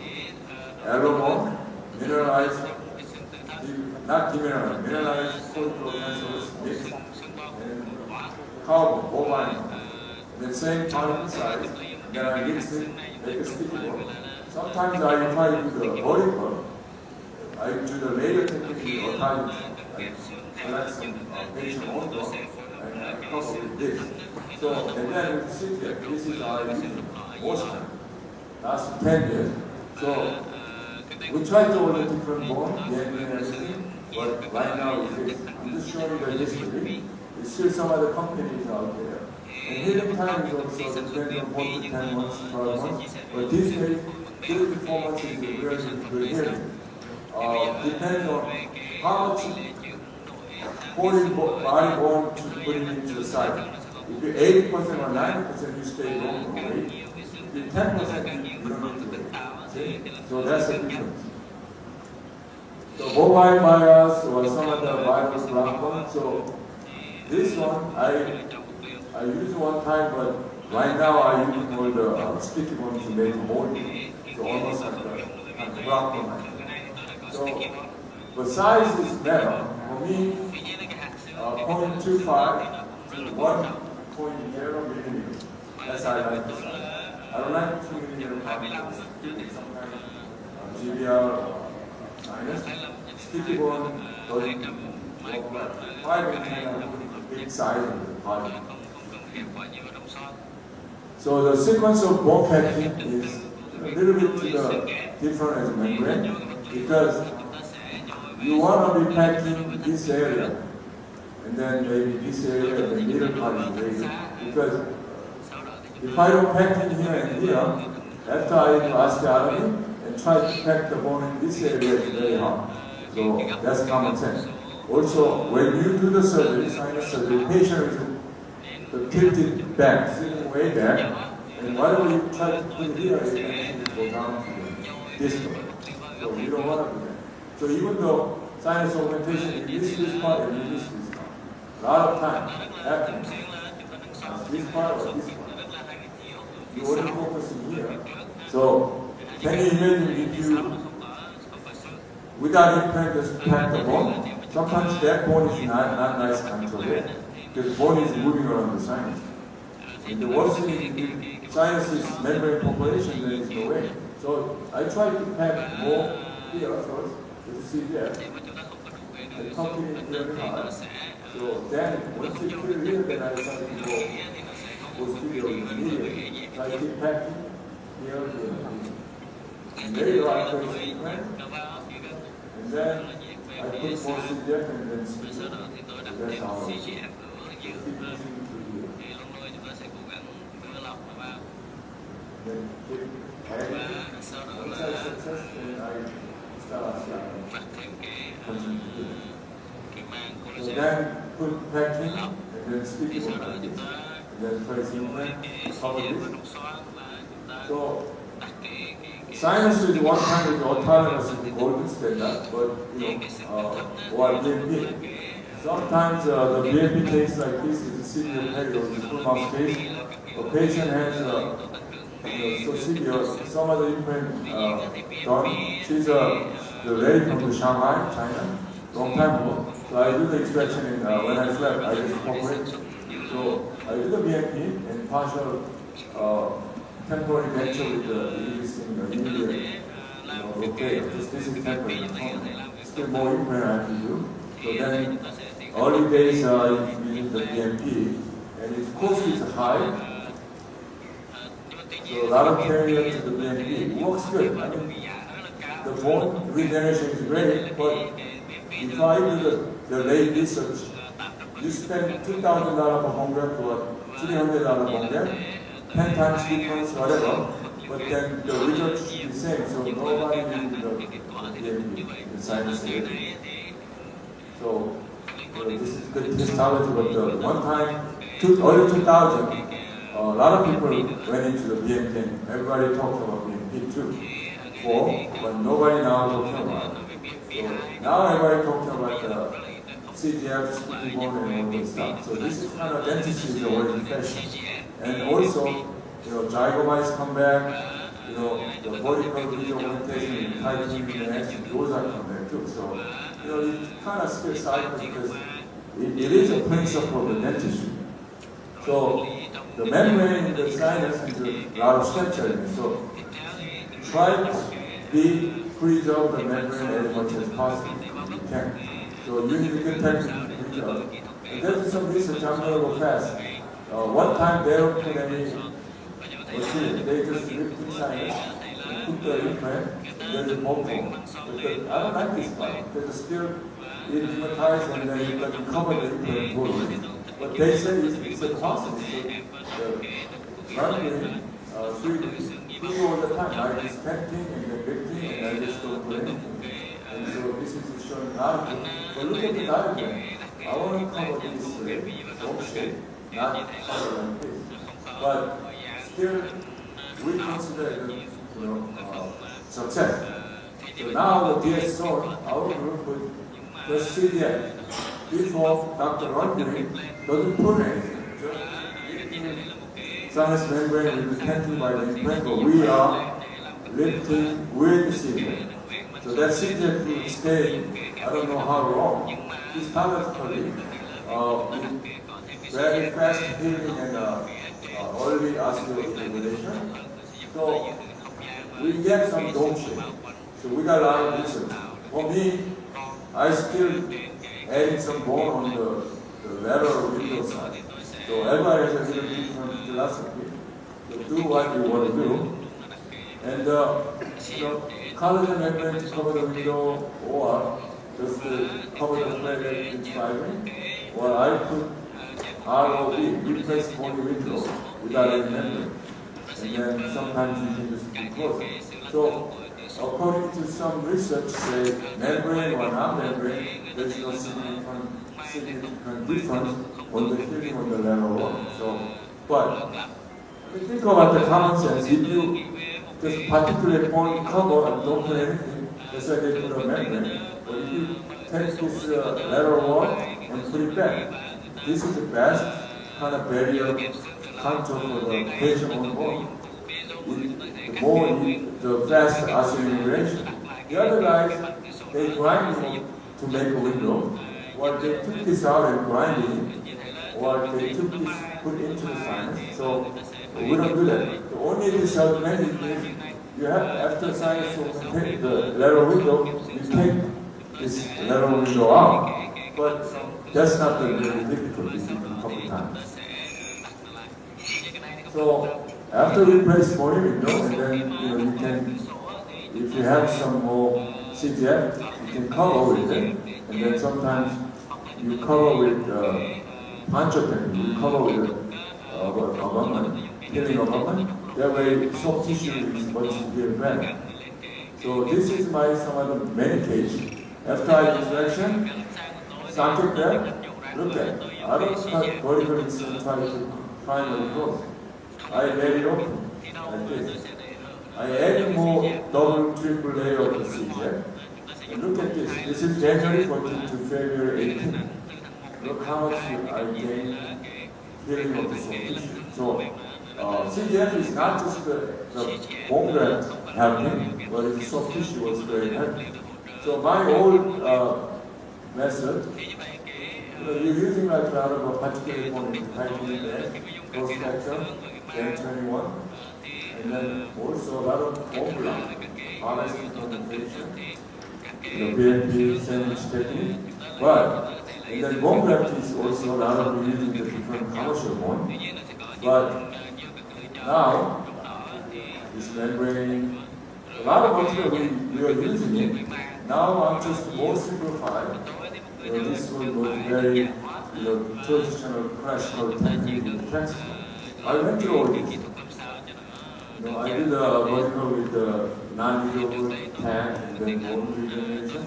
aerobone, mineralized, not demineralized, mineralized cortical mix, and carbon, bovine. And the same particle size, then I mix it, make a sticky ball. Sometimes I try to do the vertical. I do the layer technique or time. I collect some patient order and I cover with this. So, and then you sit there. This is our motion. Last 10 years. So, we try to all the different bones, DNA and everything, but right now it's this. I'm just showing you the history. There's still some other companies out there. And healing time is also depending on 4 to 10 months, 12 months. But these days, 3 to 4 months is really good healing. Depends on how much body bone to put it into the side. If you're 80% or 90%, you stay longer, right? If you're 10%, you don't need to wait. See? So that's the difference. So bovine bias or some of the virus platform. So this one, I used one time, but right now I use all the sticky one to make a mold. So almost like a platform. So the size is better. For me, 0.25 to 1.0 millimeter. That's how I like the size. I don't like 2 millimeter particles. Sometimes GBR or sinus. Sticky bone doesn't work well. 5 and 10 are big size of the body. So the sequence of bone packing is a little bit to the different as membrane. Because you want to be packing this area, and then maybe this area, and the middle part is raised. Because if I don't pack in here and here, after I do osteotomy and try to pack the bone in this area, it's very hard. So that's common sense. Also, when you do the surgery, sinus surgery, the patient is tilted back, sitting way back, and whatever you try to put here, it actually go down to the distal. So you don't want to do that. So even though sinus augmentation, you miss this part and you miss this part. A lot of time happens. This part or this part. you only focus in here. So can you imagine if you, without implant, just pack the bone? Sometimes that bone is not nice control yet, because the bone is moving around the sinus. And the worst thing is if sinus is membrane population, there is no way. So I try to pack more here first. You see there. I tuck it in very hard. So then, once you feel here, then I start to go posterior immediately. So I keep packing here, and later I place the implant. And then I put more CDF and then split it. So that's how I do it. Then keep adding. Once I success, then I start continue to do it. So then put packing and then stick it like this. And then place implant, cover this. So sinus is one kind of autonomous is the golden standard, but or BMP. Sometimes the BMP case like this is a severe period, the full mouth case. A patient has so severe, some of the implant done. She's the lady from the Shanghai, China, long time ago. So I do the extraction in, when I slept, I just operate. So I do the BMP and partial temporary denture with the existing immediate rotator. This is temporary. Still more implant I have to do. So then, early days I use the BMP, and its cost is high. So a lot of carrier to the BMP. It works good. I mean, the bone regeneration is great, but if I do the late research, you spend $2,000 per bone graft or $300 bone graft, 10 times difference, whatever, but then the result should be the same, so nobody needs the sinus surgery. So this is the histology, but the one time, early 2000, a lot of people went into the BMP. Everybody talked about BMP too, but nobody now talking about it. So now everybody talking about the CGF, splitting bone, and all this stuff. So this is kind of dentistry is already fashion. And also, zygomites come back, the vertical visual orientation and tightening the action, those are come back too. So, it kind of still cycles because it is a principle of the dentistry. So, the membrane in the sinus is a lot of structure in it. So, try to preserve the membrane as much as possible if you can. So, using good technique to preserve. And there's some research, I'm going to go fast. One time they don't put any machine, they just lift the sinus and put the implant, and there's a bone bone. I don't like this part, because it's still hypnotized and then you can cover the implant totally. But they say it's impossible. So the membrane, free all the time. I just tempting and then lifting and I just don't put anything. And so this is showing how. But look at the diagram. I want to cover this dome shape, not cover like this. But still, we consider it success. So now the DS zone, our group would just sit there. Before Dr. Rundgren doesn't put anything. Just sinus membrane will be tensioned by the implant, but we are lifting with the CDF. So that CDF will stay, I don't know how long. Histologically, very fast healing and early osteoregulation. So we get some dome shape. So we got a lot of research. For me, I still adding some bone on the lateral window side. So everybody has a little different philosophy. So do what you want to do. And collagen membrane to cover the window, or just to cover the platelet in fibrin. Or I put ROV, replace bony window without any membrane. And then sometimes you can just be closer. So according to some research, say membrane or non-membrane, there's no significant difference on the healing on the lateral wall. So, but if you think about the common sense, if you just particularly bone cover and don't put anything, that's why they put a membrane. But if you take this lateral wall and put it back, this is the best kind of barrier contour for the patient on bone. the more the fast acceleration. The other guys, they grind to make a window, or they took this out and grind it, or they took this, put into the sinus. So we don't do that. The only disadvantage is you have, after sinus to take the lateral window, you take this lateral window out. But that's not the really difficult, it's a couple of times. So after we place more window, and then you can, if you have some more CGF, you can cover with it, and then sometimes you cover with pancho technique, you cover with abutment, healing abutment. That way, soft tissue is much better. So this is my some of the many case. After eye extraction, socket there, look at it. I don't cut vertical and try to primary growth. I made it open like this. I added more double, triple layer of the CGF. And look at this. This is January 14 to February 18. Look how much I gained healing of the soft tissue. So CGF is not just the bone graft helping, but the soft tissue was very helping. So my old method, you're using like out of a particular one in tightening there, cross fracture, then 21, and then also a lot of bone block, harnessing concentration, BNP sandwich technique. But and then bone graft is also a lot of using the different commercial bone. But now this membrane, a lot of material we are using it. Now I'm just more simplified. This one was very, traditional crash code technique with transfer. I went through all this. I did a vertical with the non-readable tag and then bone regeneration.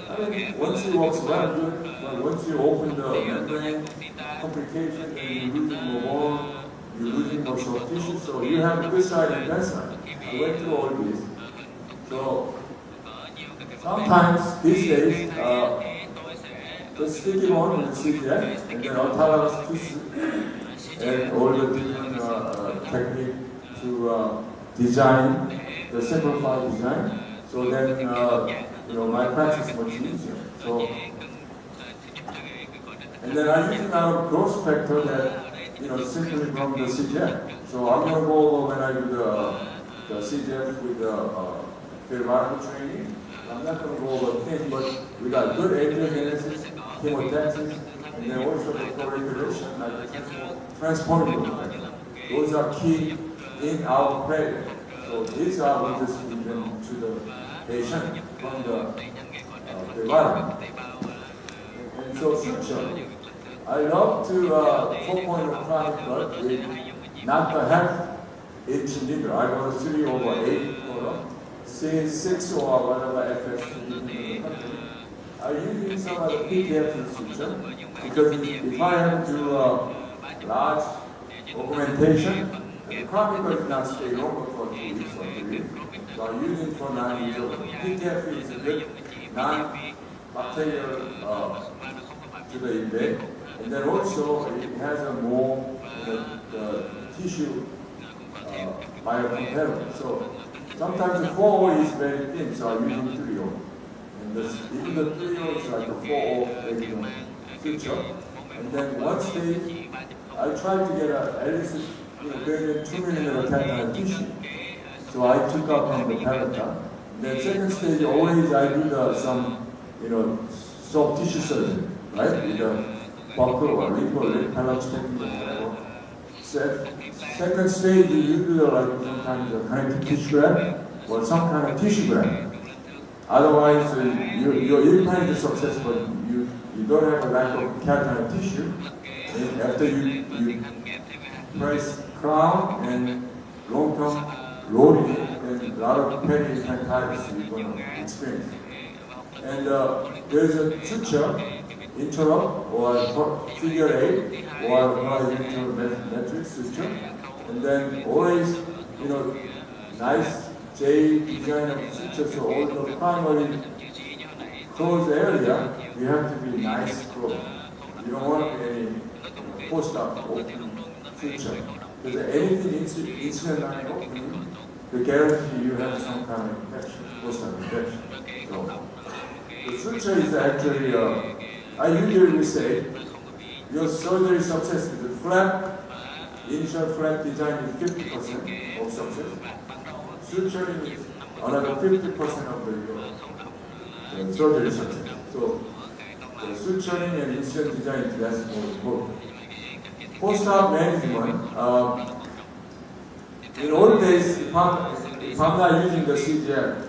I mean, once it works well, good, but once you open the membrane, complication, and you're losing more bone, you're losing more soft tissue, so you have this side and that side. I went through all this. So sometimes these days, just stick it on with CGF, and then autologous tissue, and all the different technique to design, the simplified design. So then, my practice is much easier. So, and then I use now growth factor that, simply from the CGF. So I'm going to go over when I do the CGF with the environment training. I'm not going to go over things, but we got good angiogenesis, chemotaxis, and then also the coagulation, like transformative factor. Those are key in our prayer. So these are we just give them to the patient from the environment. And so suture, I love to 4-point of chronic blood with not the half-inch needle. I go 3/8 or 6 or whatever FS in the country. I use some of the PTF suture because if I have to do large augmentation, the chronic is not stay longer for 2 weeks or 3 weeks. So I'm using for 9 weeks old. PTF is a good non-bacterial to the invade. And then also it has a more the tissue biocompatible. So sometimes the 4O is very thin, so I'm using 3O. And even the 3O is like a 4O suture. And then one stage, I try to get at least greater than 2 millimeter tendon tissue. So I took out from the palata. Then second stage, always I do some soft tissue surgery, right? With the buckle or rip or palate technique. Second stage, you do like sometimes a connective tissue graft or some kind of tissue graft. Otherwise, your implant is successful. You don't have a lack of keratinoid tissue. And after you press crown and long-term loading, then a lot of peritonitis you're going to experience. And there's a suture, interrupt or figure 8 or horizontal matrix suture, and then always nice J design of suture. So all the primary closed area you have to be nice closed. You don't want any post-op open suture. Because anything insulin line opening, the guarantee you have some kind of infection, post-op infection. So, the suture is actually, I usually say, your surgery success is a flap, initial flap design is 50% of success. Suturing is another 50% of the surgery success. So, the suturing and instrument design is less more important. Post-op management, in old days, if I'm not using the CGM,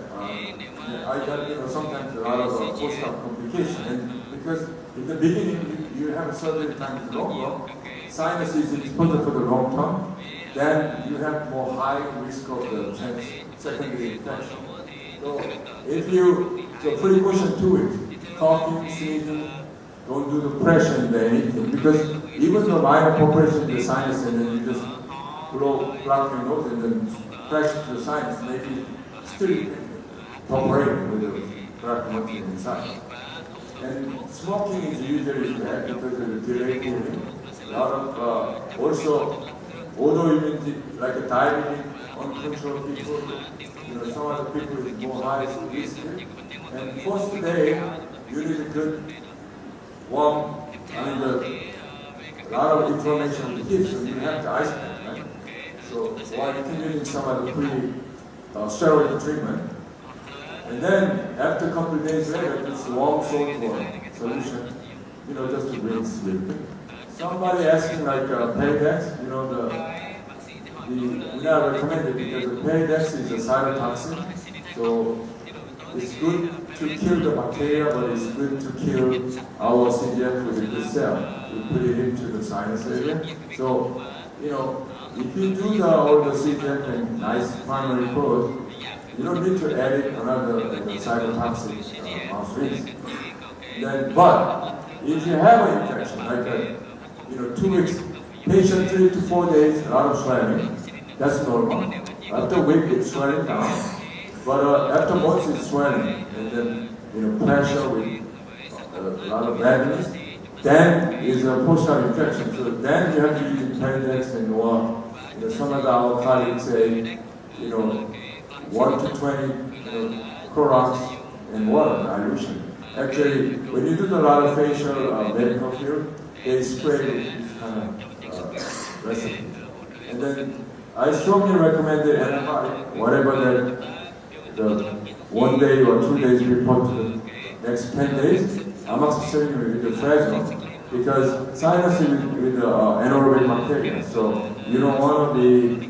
I got sometimes a lot of post-op complication, and because in the beginning you have a surgery time is longer, sinus is exposed for the long term, then you have more high risk of the chance secondary infection. So if you precaution to it, coughing, sneezing, don't do the pressure in the anything, because even the minor compression in the sinus and then you just block your nose and then pressure to the sinus, maybe still cooperating with the black monkey inside. And smoking is usually bad because of the delayed healing. A lot of also autoimmunity, like a diabetic, uncontrolled people, some other people with more high risk. And first day, you need a good warm, a lot of inflammation of the hips, so you have to ice pack, right? So while you can use some of the pre-steroid treatment, and then after a couple of days later, this warm salt water solution, just to rinse with it. Somebody asking like Peridex, we not recommend it because the Peridex is a cytotoxin, so it's good to kill the bacteria, but it's good to kill our CGF with the cell. We put it into the sinus area. So, if you do all the CGF and nice primary pose, you don't need to add another cytotoxic mouse rinse. But if you have an infection, like 2 weeks, patient 3 to 4 days, a lot of swelling, that's normal. After a week, it's swelling down. But after months, it's swelling, and then pressure with a lot of redness. Then is a post-op infection. So then you have to use Peridex and some of our colleagues say, 1 to 20 Clorox and water dilution. Actually, when you do a lot of facial medical field, they spray this kind of recipe. And then I strongly recommend the antibiotic, whatever the 1 day or 2 days report to the next 10 days, amoxicillin with the Fresno, because sinus is with the anaerobic bacteria, so you don't want to be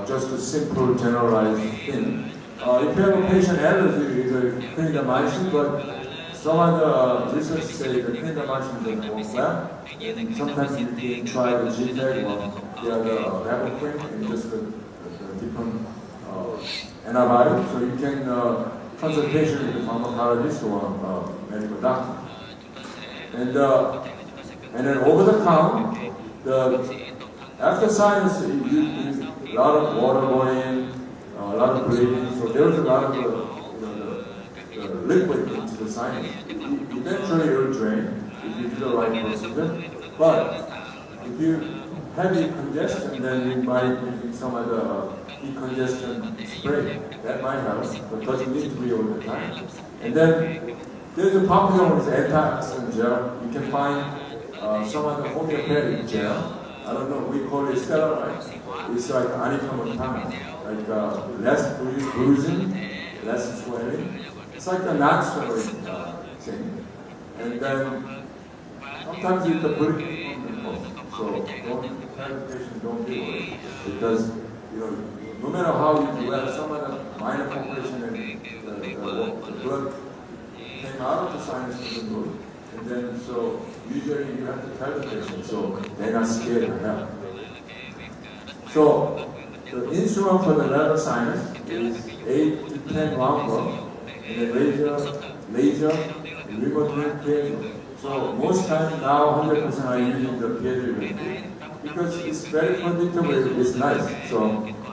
just a simple generalized thing. If you have a patient allergy, it's a clindamycin, but some of the research say the clindamycin doesn't work well, and sometimes you can try the GTAG or the Raboquin and just the different antibiotic, so you can consultation with the pharmacologist or medical doctor. And then over the count, after sinus, you a lot of water going, a lot of bleeding, so there's a lot of the liquid into the sinus. Eventually it will drain if you do the right procedure. But if you have decongestion, then you might need some of the decongestion spray. That might help, but doesn't need to be all the time. And then there's a popular one is antioxidant gel. You can find some of the homeopathic gel. I don't know, we call it stellarite. It's like Anika Montana, like less bruising, less swelling. It's like a non-swelling thing. And then sometimes you have to put it on the post. So don't tell the patient don't do it, because no matter how you do it, some of the minor compression and the blood came out of the sinus to the nose. And then, so usually you have to tell the patient, so they're not scared of help. So the instrument for the lateral sinus is 8 to 10 round, and the laser, remote piezo. So most times now 100% are using the piezo because it's very predictable, it's nice. So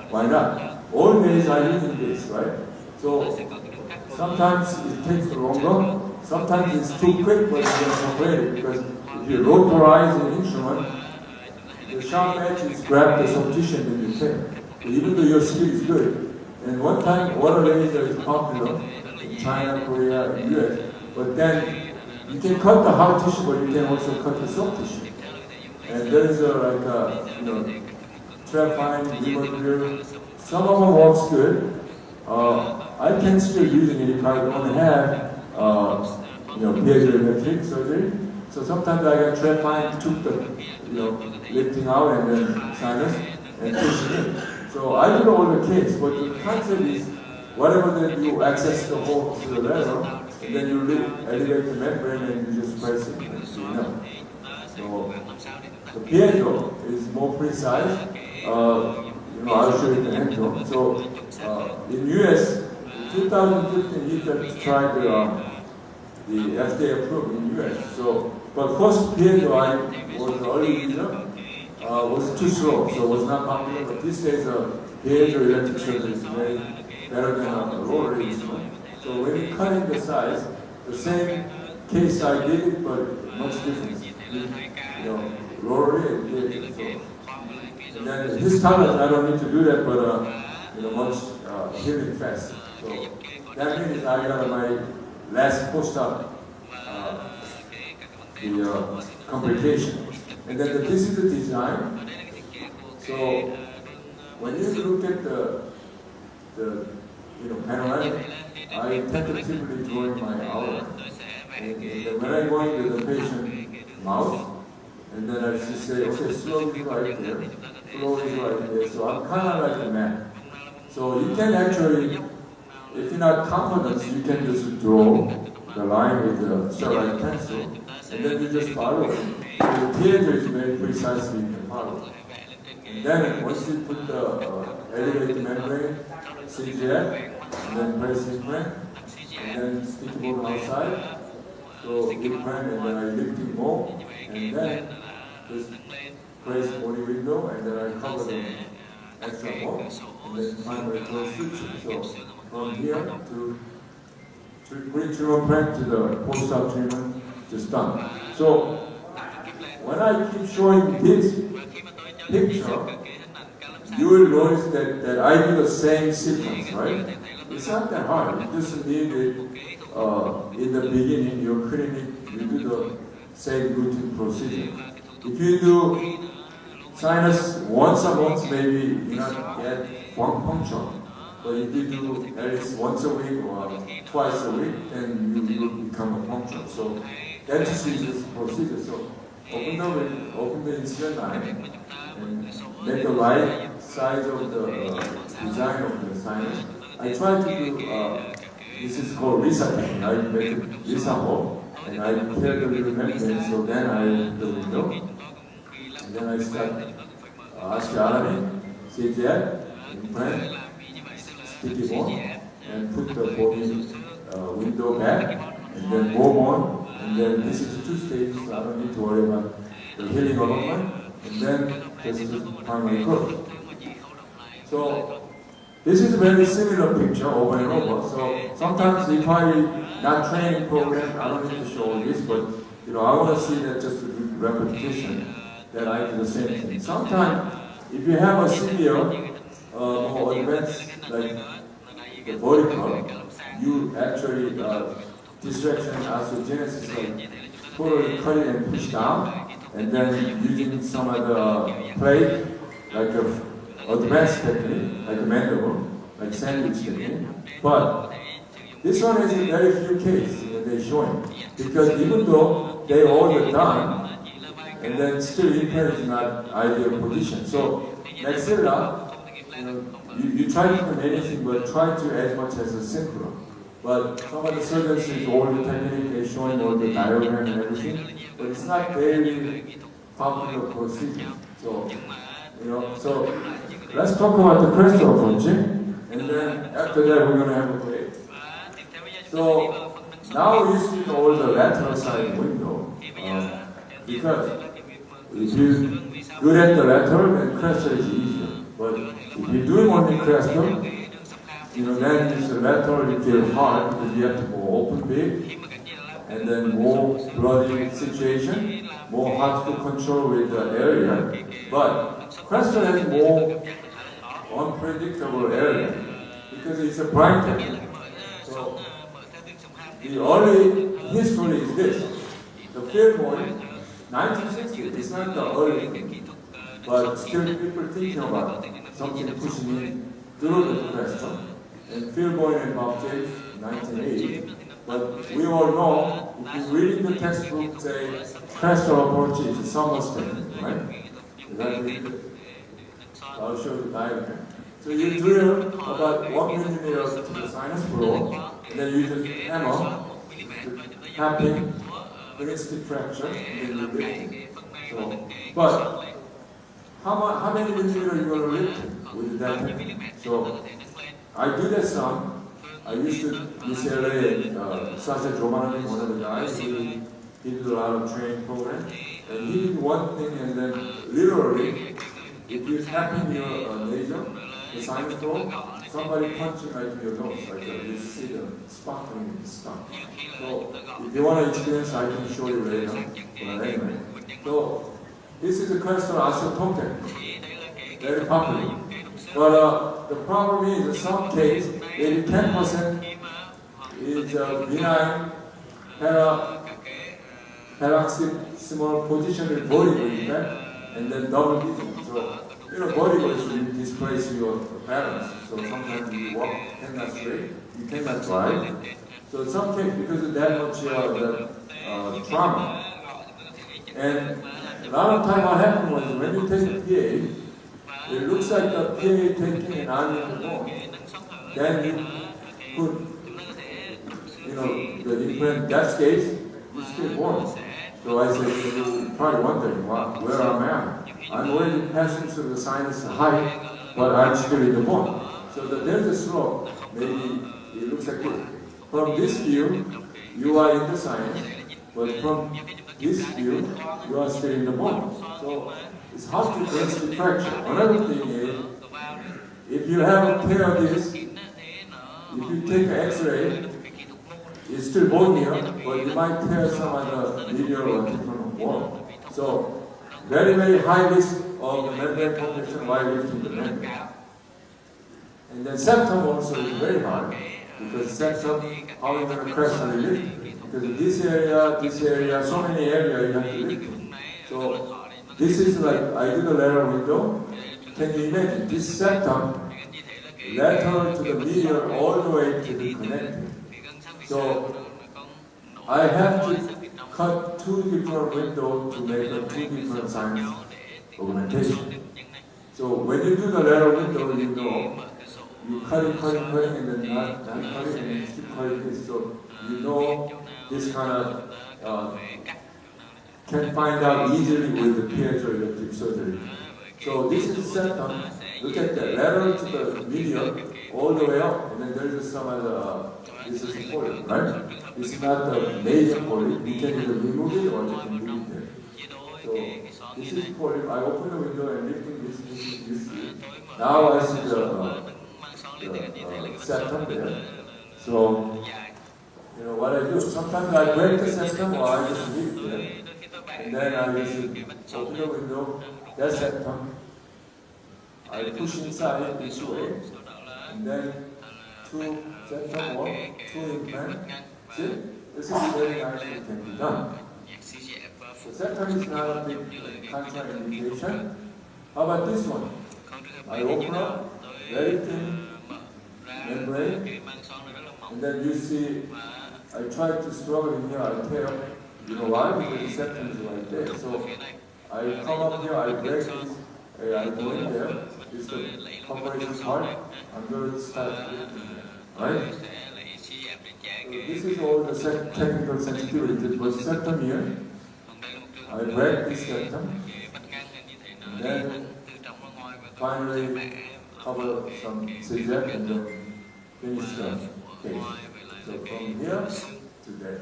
why not? All days are using this, right? So sometimes it takes longer. Sometimes it's too quick, but you can separate it because if you rotorize the instrument, the sharp edges grab the soft tissue and then you tear. So even though your skill is good, and one time water laser is popular in China, Korea, and US, but then you can cut the hard tissue, but you can also cut the soft tissue. And there is trap fine, ribbon drill. Some of them works good. I can still use it if I don't have, piezoelectric surgery. So sometimes I get trap fine, took the, lifting out and then sinus and pushing in. So I do all the case, but the concept is whatever that you access the hole to the level, and then you elevate the membrane and you just press it. So the piezo is more precise. I'll show you the hand draw. So in US, in 2015, he tried the FDA approved in US. So, but first piezo I was the early user. Was too slow, so it was not popular. But these days, piezoelectric surgery is very better than a rotary instrument. So when you cut in the size, the same case I did it, but much difference. Rotary and piezo. So, and then this time I don't need to do that, but much healing fast. So that means I got my last post-op the complication. And then this is the design. So when you look at the panoramic, I tentatively drawing my outline. And then when I go into the patient mouth, and then I just say, okay, slow is right there, flow is right there. So I'm kind of like a map. So you can actually, if you're not confident, you can just draw the line with the sterile pencil, and then you just follow it. So the piezo is very precisely you can follow. And then once you put the elevated membrane, CGF, and then press implant, and then stick it on outside. So implant and then I lift it more, and then just press body window, and then I cover the extra more, and then finally close switch. So from here to pre-treatment prep to the post-op treatment, just done. So when I keep showing this picture, you will notice that I do the same sequence, right? It's not that hard. You just need it in the beginning, your clinic, you do the same routine procedure. If you do sinus once a month, maybe you not get one puncture. But if you do at least once a week or twice a week, then you will become a puncture. So dentistry is this procedure. So open the incision line and make the right size of the design of the sinus. I try to do, this is called Risa technique. I make a Risa hole and I prepare the little membrane, so then I open the window. And then I start osteotomy, CGF, implant, stick it on, and put the body window back, and then move on. And then this is 2 stages, so I don't need to worry about the healing alignment. And then this is the primary curve. So this is a very similar picture over and over. So sometimes if I not training program, I don't need to show all this, but I want to see that just a repetition that I do the same thing. Sometimes if you have a severe more advanced like the vertical, you actually distraction osteogenesis like totally cut it and push down, and then using some other plate like a advanced technique, like a mandible, like sandwich technique. But this one is in very few cases they're showing, because even though they all are done, and then still implant is not ideal position. So maxilla, you try to do anything, but try to as much as a synchro. But some of the surgeons is all the technique, they're showing all the diagram and everything, but it's not very popular procedure. So, so let's talk about the crystal approaching, and then after that we're going to have a break. So now you see all the lateral side window, because if you're good at the lateral, then crystal is easier. But if you're doing only crystal, then it's the lateral, you feel hard because you have to go open big, and then more bloody situation. more hard to control with the area, but Crystal has more unpredictable area because it's a blind technique. So the early history is this. The field point, 1960, it's not the early thing, but still people thinking about something pushing in through the Crystal. And field point and Bob James, 1980. But we all know, if you read the textbook, say, Crystal approach is a Summers technique, right? I'll show the diagram. So you drill about 1 millimeter to the sinus floor, and then you just hammer, tapping, stick fracture, and then you lift it. So, but how many millimeters are you going to lift with that technique? So I do that some. I used to UCLA and Sasha Giovanni, one of the guys, he did a lot of training program, and he did one thing, and then literally, if you tap in your laser, the sinus floor, somebody punching right in your nose, like you see the sparkling stuff. So if you want to experience, I can show you later. But anyway, so this is a Crystal osteotome technique, very popular. But the problem is, in some case, maybe 10% is benign paroxysmal positional vertigo effect, and then double dizziness. So, vertigo is displace your balance. So sometimes you walk, cannot straight, you cannot drive. So in some cases, because of that much trauma. And a lot of time what happened was, when you take a PA, it looks like the PA taking an arm in the bone. Then you put, the implant, that case, you still born. So I said, you're probably wondering, where am I? I'm already passing through the sinus height, but I'm still in the bone. So there's a slope. Maybe it looks like this. From this view, you are in the sinus, but from this view, you are still in the bone. So it's hard to trace the fracture. Another thing is, if you have a pair of this, if you take an X-ray, it's still bone here, but you might tear some other medial or different wall. So very, very high risk of the membrane formation while lifting the membrane. And then septum also is very hard, because septum, how are you going to crestally lift? Because this area, so many areas you have to lift. So this is like, I do the lateral window. Can you imagine, this septum, lateral to the medial all the way to the connecting. So I have to cut two different windows to make a two different sinus augmentation. So when you do the lateral window, you cut it, and then not cut it, and then keep cutting it. So this kind of can find out easily with the piezoelectric surgery. So this is septum. Look at that, lateral to the medial, all the way up, and then there's some other, this is a polyp, right? It's not the major polyp. You can either remove it or you can leave it there. So this is polyp. I open the window and lifting this, you see. Now I see the septum there. So, what I do, sometimes I break the septum or I just leave it there. And then I just open the window, that septum. I push inside this way, and then two septum or two implant. See? This is very nicely can be done. The septum is not a big contraindication. How about this one? I open up, very thin membrane, and then you see, I try to struggle in here, I tear. You know why? Because the septum is right there. So I come up here, I break this, I go in there, this is the compression part, I'm going to start lifting there, right? So this is all the technical sensitivity. It was septum here, I break this septum, and then finally cover some zigzag and then finish the case. So from here to there.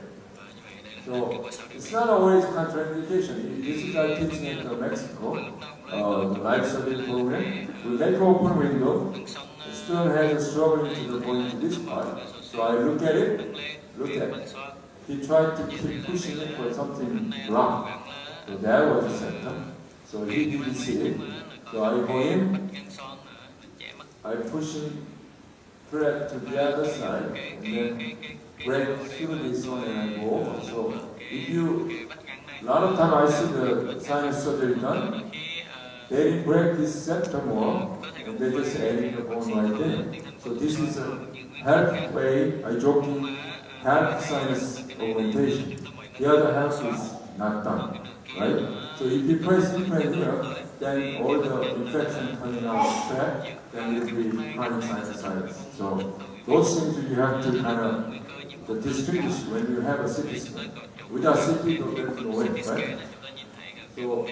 So it's not always contraindication. This is our teaching in Mexico, the life study program. We make open window. The student has a struggling to go into this part. So I look at it. He tried to keep pushing it for something wrong. So that was the symptom. So he didn't see it. So I go in, I push him flat to the other side, and then break through this one and I go over. So if you, a lot of time I see the sinus surgery done, they didn't break this septum wall, and they just adding the bone right there. So this is a halfway, I joking, half sinus augmentation. The other half is not done, right? So if you press implant here, then all the infection coming out back, then it will be chronic sinusitis. So those things you have to kind of distinguish when you have a CT scan. Without CT, there's no way, right? So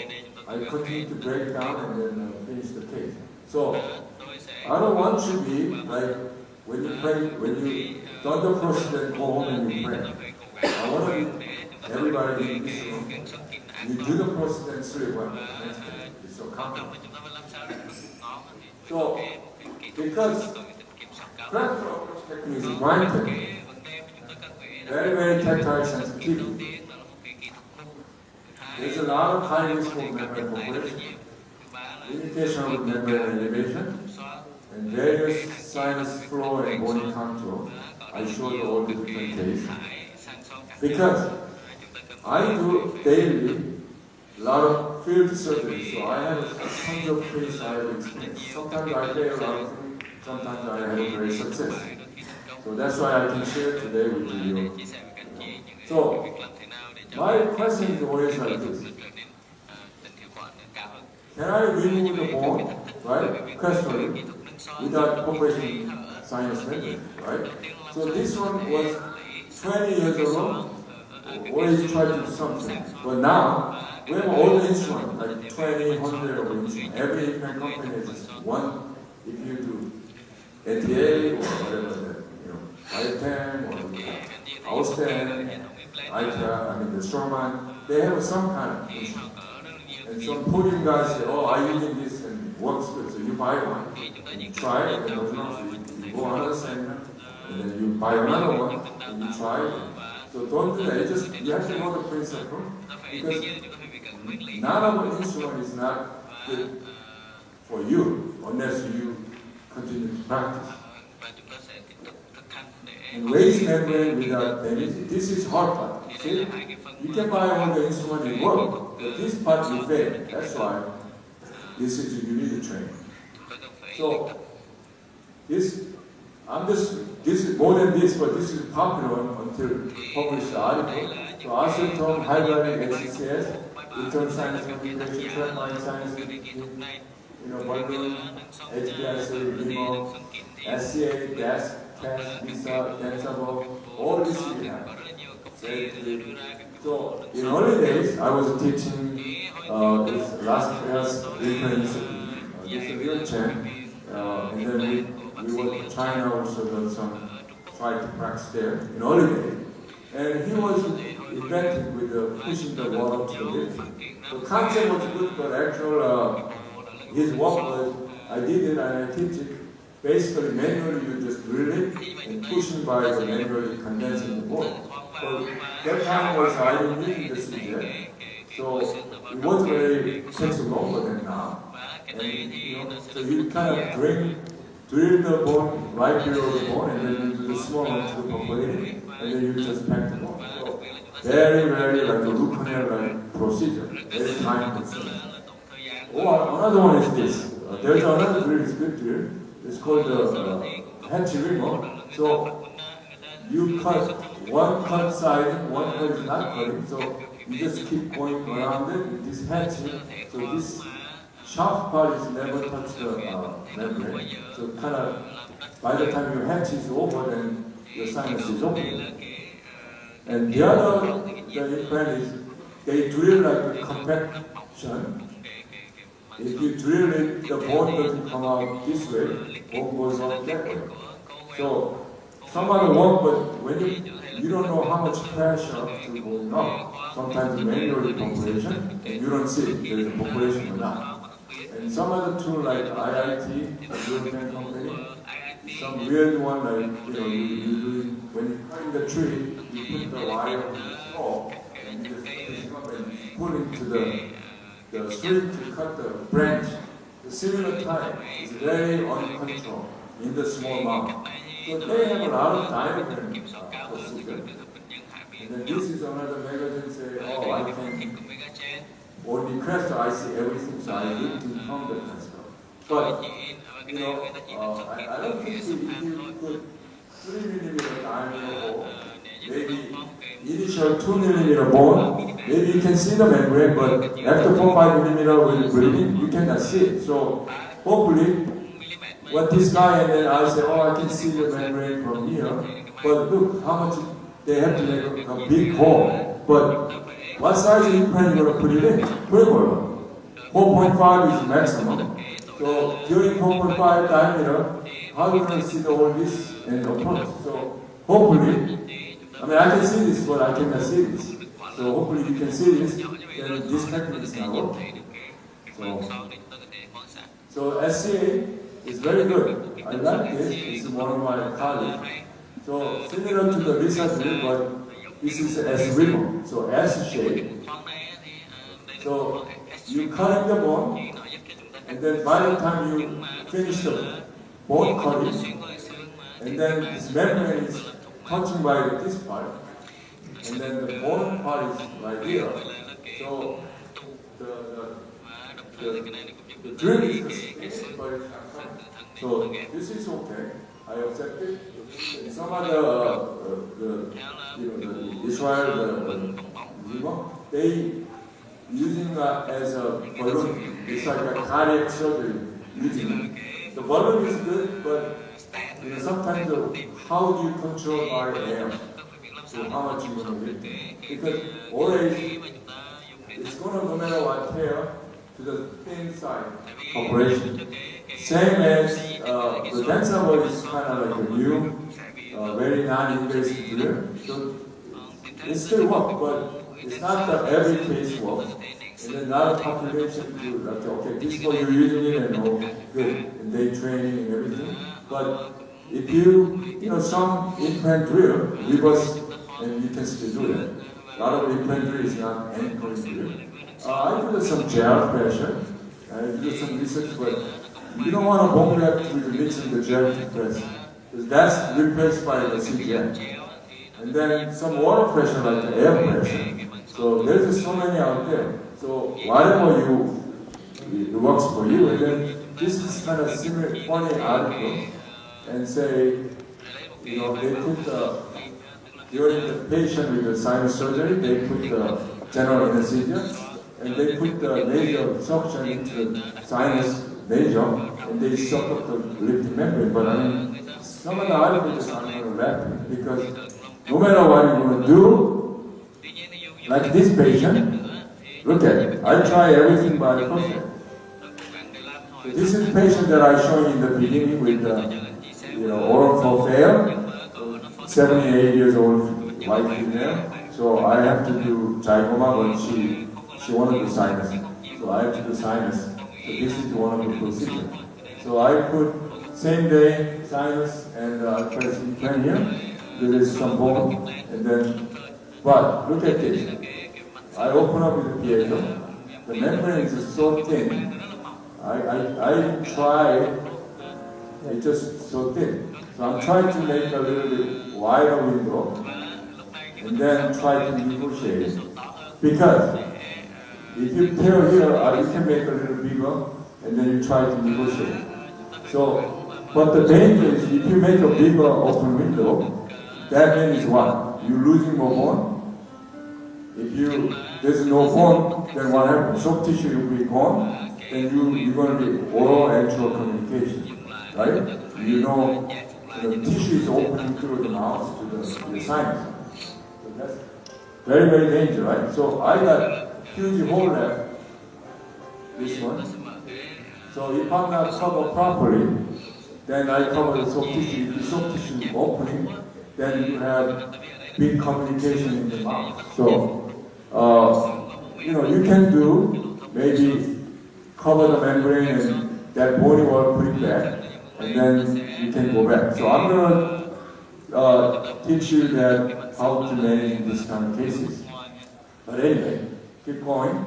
I continue to break down and then finish the case. So I don't want you to be like when you pray, when you done the procedure and go home and you pray. I want to be everybody in this room. You do the procedure and sleep well. It's so comfortable. So because practical technique is granted, very, very tactile sensitivity. There's a lot of high risk of membrane population, limitation of membrane elevation, and various sinus flow and body contour. I showed all the different cases. Because I do daily a lot of field surgery, so I have tons of cases I have experienced. Sometimes I fail a lot of things, sometimes I have a great success. So that's why I can share today with you. So, my question is always like this. Can I remove the bone, right, questionably, without population sinus membrane, right? So this one was 20 years ago, always tried to do something. But now, we have all the instruments, like 20, 100 of instruments. Every implant company has just one, if you do ATA or whatever, ITAM or Austin, ITA, the Strongman, they have some kind of instrument. And some podium guys say, oh, I'm using this and it works good, so you buy one, and you try it, and it doesn't work, so you go another seminar, and then you buy another one, and you try it. So don't do that, you have to know the principle, because none of the instrument is not good for you, unless you continue to practice. And raise membrane without damage, this is hard part. See? You can buy all the instrument and work, but this part you fail. That's why this is you need to train. So this is more than this, but this is popular until published article. So acetone, hydronic HCCS, internal sinus communication, trapline sinus, balloon, HPIC, limo, SCA, gas, test, visa, densable, all this we have. So in early days, I was teaching this last class reference, this real chain, and then we went to China also done some, tried to practice there in early days. And he was invented with pushing the wall to the lips. The concept was good, but actual his work was, I did it and I teach it. Basically, manually you just drill it and pushing by the manually condensing the bone. So that time was I didn't use the CJ, so it was very takes longer than now. And so you kind of drill the bone right below the bone, and then you do the small one to the populating, and then you just pack the bone. So very, very like a root canal like procedure, very time consuming. Or another one is this. There's another drill, it's good drill. It's called the hatch remote. So you cut one cut side, one cut is not cutting, so you just keep going around it with this hatching. So this sharp part is never touch the membrane. So kind of by the time your hatch is over, then your sinus is open. And the other the implant is they drill like a compaction. If you drill it, the bone doesn't come out this way, bone goes out that way. So some other work, but when you don't know how much pressure is going up. Sometimes manually population, and you don't see if there is a population or not. And some other tool like IIT, a European company, some weird one like you when you climb the tree, you put the wire on the floor, and you just push it up and pulling to the string to cut the branch. The similar type is very uncontrolled in the small mouth. So they have a lot of diaphragm procedure. And then this is another magazine say, oh, I can only crest, I see everything, so I need to count the crest. But, you know, I don't think if you put 3 millimeter diameter or maybe initial 2 millimeter bone, maybe you can see the membrane, but after 4-5 millimeter with breathing, you cannot see it. So hopefully, what this guy and then I say, oh, I can see the membrane from here, but look how much they have to make a big hole. But what size implant you're going to put it in? 4.5 is maximum. So during 4.5 diameter, how are you going to see all this and approach? So hopefully, I mean I can see this, but I cannot see this. So hopefully you can see this, then this technique is not working. So SCA is very good. I like this. It's one of my colleagues. So similar to the research drill, but this is S ribbon. So S shape. So you cut the bone, and then by the time you finish the bone cutting, and then this membrane is touching by this part, and then the bone part is right here. So the drill is the same, but it's not coming. So this is okay. I accept it. And some other Israel they using as a balloon. It's like a cardiac surgery using it. The balloon is good, but sometimes how do you control our air? So how much you going to breathe? Because always it's going to no matter what tear to the thin side operation. Same as the denser one is kind of like a new, very non-invasive drill. So it still works, but it's not that every case works. And then not a population to like, okay, this is what you're using it and all good, and they training and everything. But if you some implant drill, reverse, and you can still do that. A lot of implant drill is not anchoring drill. I did some gel pressure. I did some research, but you don't want to bone graft with mixing the gel to press, because that's replaced by the CGL. And then some water pressure like the air pressure. So there's so many out there. So whatever it works for you. And then this is kind of similar, funny article, and say, they put during the patient with the sinus surgery, they put the general anesthesia, and they put the nasal suction into the sinus nasal, and they suck up the lifting membrane. But I mean, some of the articles are going to laugh, because no matter what you're going to do, like this patient, look at it. I try everything by the process. So this is the patient that I showed you in the beginning with oral for fail, 78 years old white female. So I have to do trachoma, but she wanted to sinus. So I have to do sinus. So this is one of the procedures. So I put same day sinus and press implant here. There is some bone, and then, but look at this. I open up with the piezo. The membrane is so thin. I try, it's just so thin. So I'm trying to make a little bit wider window, and then try to negotiate. Because if you tear here, you can make a little bigger, and then you try to negotiate. So, but the danger is if you make a bigger open window, that means what? You're losing more bone. If there's no bone, then what happens? Soft tissue will be gone, then you're going to be oral actual communication, right? The tissue is opening through the mouth to the sinus. So that's very, very dangerous, right? So I got huge hole left, this one. So if I'm not covered properly, then I cover the soft tissue. If the soft tissue is opening, then you have big communication in the mouth. So, you can do maybe cover the membrane and that bony wall put it back, and then you can go back. So I'm going to teach you that how to manage these kind of cases. But anyway, keep going.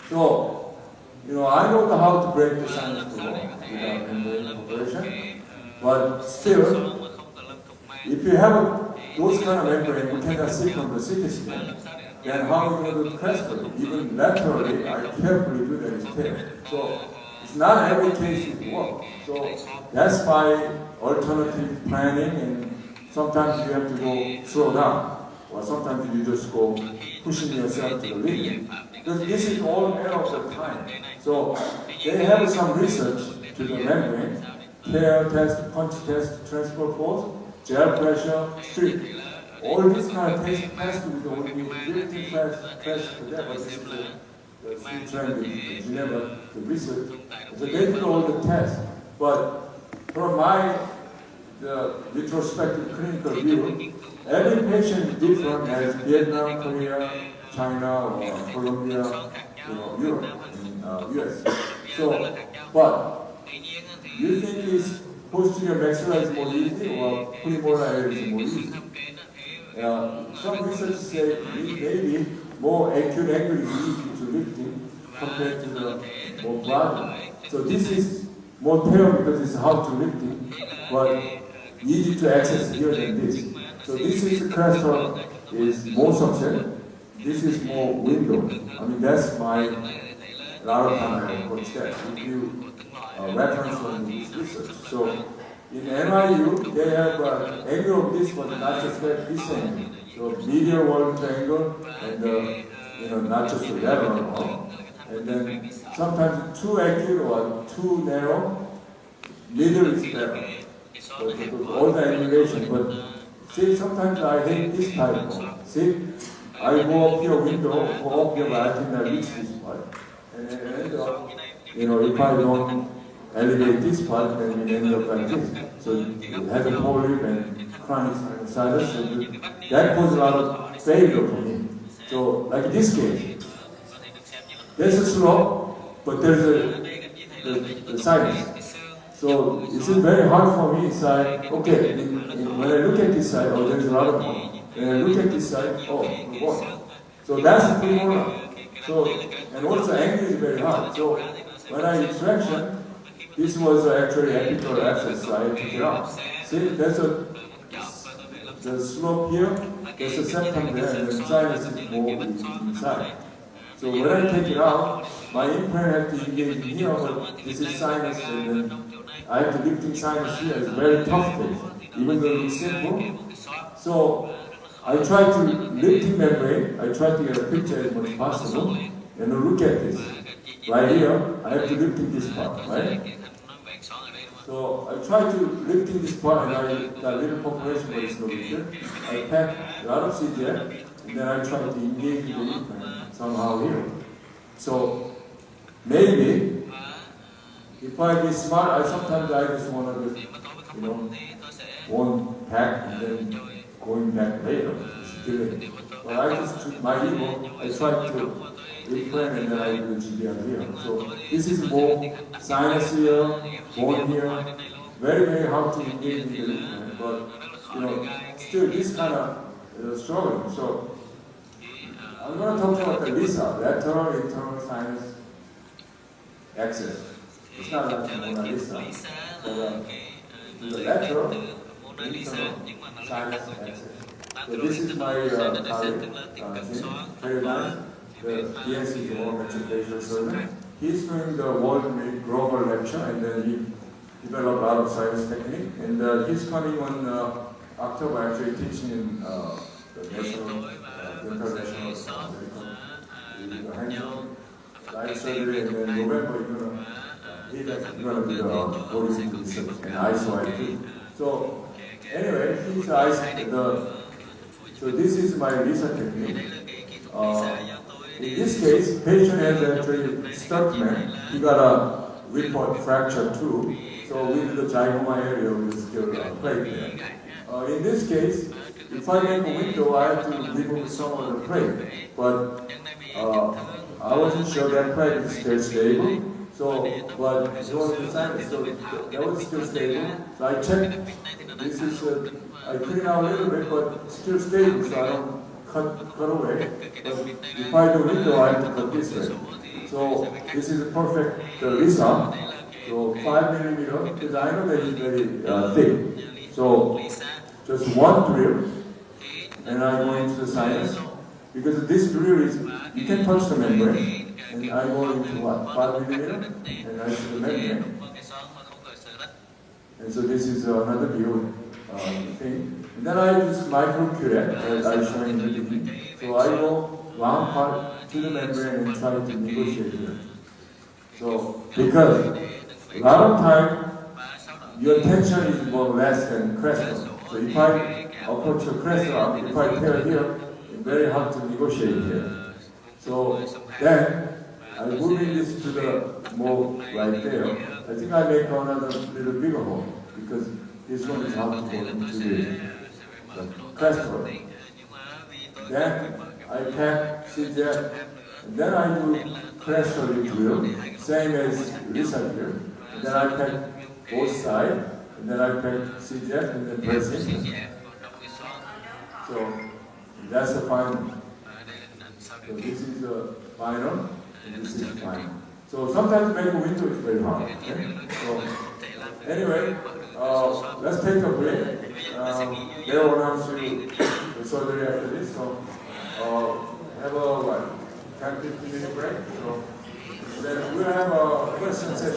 So, I know how to break the sinus flow without membrane operation, but still, if you have those kind of membrane, you cannot see from the CT scan, then how are you going to do crestally? Even laterally, I carefully do that instead. So, it's not every case it works. So, that's why alternative planning, and sometimes you have to go slow down, or sometimes you just go pushing yourself to the limit. Because this is all matter of the time. So they have some research to the membrane, tear test, punch test, transport force, gel pressure, strip. All these kind of tests has to be done. When you really test to that, but this is the free trend in Geneva, the research. So they did all the tests. But from the retrospective clinical view, every patient is different as Vietnam, Korea, China, or Colombia, Europe, and US. So, but you think is posterior maxilla is more easy or premolar area is more easy? Some research say maybe more acute angle is easy to lifting compared to the more broad. So this is more tail because it's hard to lifting, but easy to access here than this. So this is the cluster is more subset. This is more window. I mean that's my lot of time I approach that. If you reference on this research. So in NYU they have angle of this, but not just this angle. So medial wall triangle and not just the lateral wall. And then sometimes too acute or too narrow. Middle is better. So all the animation, but see, sometimes I hate this type of. See, I go up your window, go up here, but I cannot reach this part. And then end up, if I don't elevate this part, then it ends up like this. So it has a polyp and chronic sinusitis, so that causes a lot of failure for me. So, like this case, there's a slope, but there's the sinus. So it's very hard for me inside, okay, when I look at this side, oh, there's a lot of more. When I look at this side, oh, more. So that's a premolar. So, and also angle is very hard. So when I extraction, this was actually apical abscess, so I took it out. See, there's the slope here, there's a septum there, and the sinus is more inside. So when I take it out, my implant has to engage in here, but this is sinus, and then I have to lifting sinus here. It's very tough case, even though it's simple. So I try to lifting membrane. I try to get a picture as much as possible, and look at this. Right here, I have to lifting this part, right? So I try to lifting this part, and I got a little population, but it's no big deal. I pack a lot of CDF, and then I try to engage the implant somehow here. So maybe if I be smart, sometimes I just want to just, one pack and then going back later. But I just took my ego, I tried to implant and then I do the GBR here. So this is more sinus here, bone here, very, very hard to engage in the implant, but still this kind of struggling. So I'm going to talk about the LISA, lateral internal sinus access. It's not like Mona Lisa, but the lateral internal sinus access. So this is my colleague, Paradigm, the DNC is the World Maxillofacial Surgeon. He's doing the World Global Lecture, and then he developed a lot of sinus technique. And he's coming on October, actually teaching in the national, international medical hands-on life surgery, and then November you're gonna be the body into research and ISO too. So anyway, he's so this is my LISA technique. In this case, patient has actually stuck man. He got a report fracture too. So with the zygoma area, we still plate there. In this case, if I make a window, I have to remove some of the plate. But I wasn't sure that plate is still stable. So, but it was designed, so that was still stable. So I checked, this is, I clean out a little bit, but still stable, so I don't cut away. But if I do window, I have to cut this way. So this is a perfect Lisa. So 5mm, because I know that it's very thick. So just one drill, and I go into the sinus. Because this drill is, you can touch the membrane, and I go into what, 5mm, and I see the membrane. And so this is another view thing. And then I use micro curette, as I showed in the beginning. So I go one part to the membrane and try to negotiate here. So, because a lot of time, your tension is more less than crestal. So if I approach your crestal, if I tear here, it's very hard to negotiate here. So then, I move this to the more right there. I think I make another little bigger hole, because this one is hard to go into the crestal. Then I pack CJ, and then I do crestal drill, same as Lisa here. And then I pack both sides, and then I pack CJ, and then press in. So that's the final. So this is the final, and this is the final. So sometimes make a window is very hard. Okay? So anyway, let's take a break. They will announce you the surgery after this. So have a 10-15 minute break. So then we'll have a question session.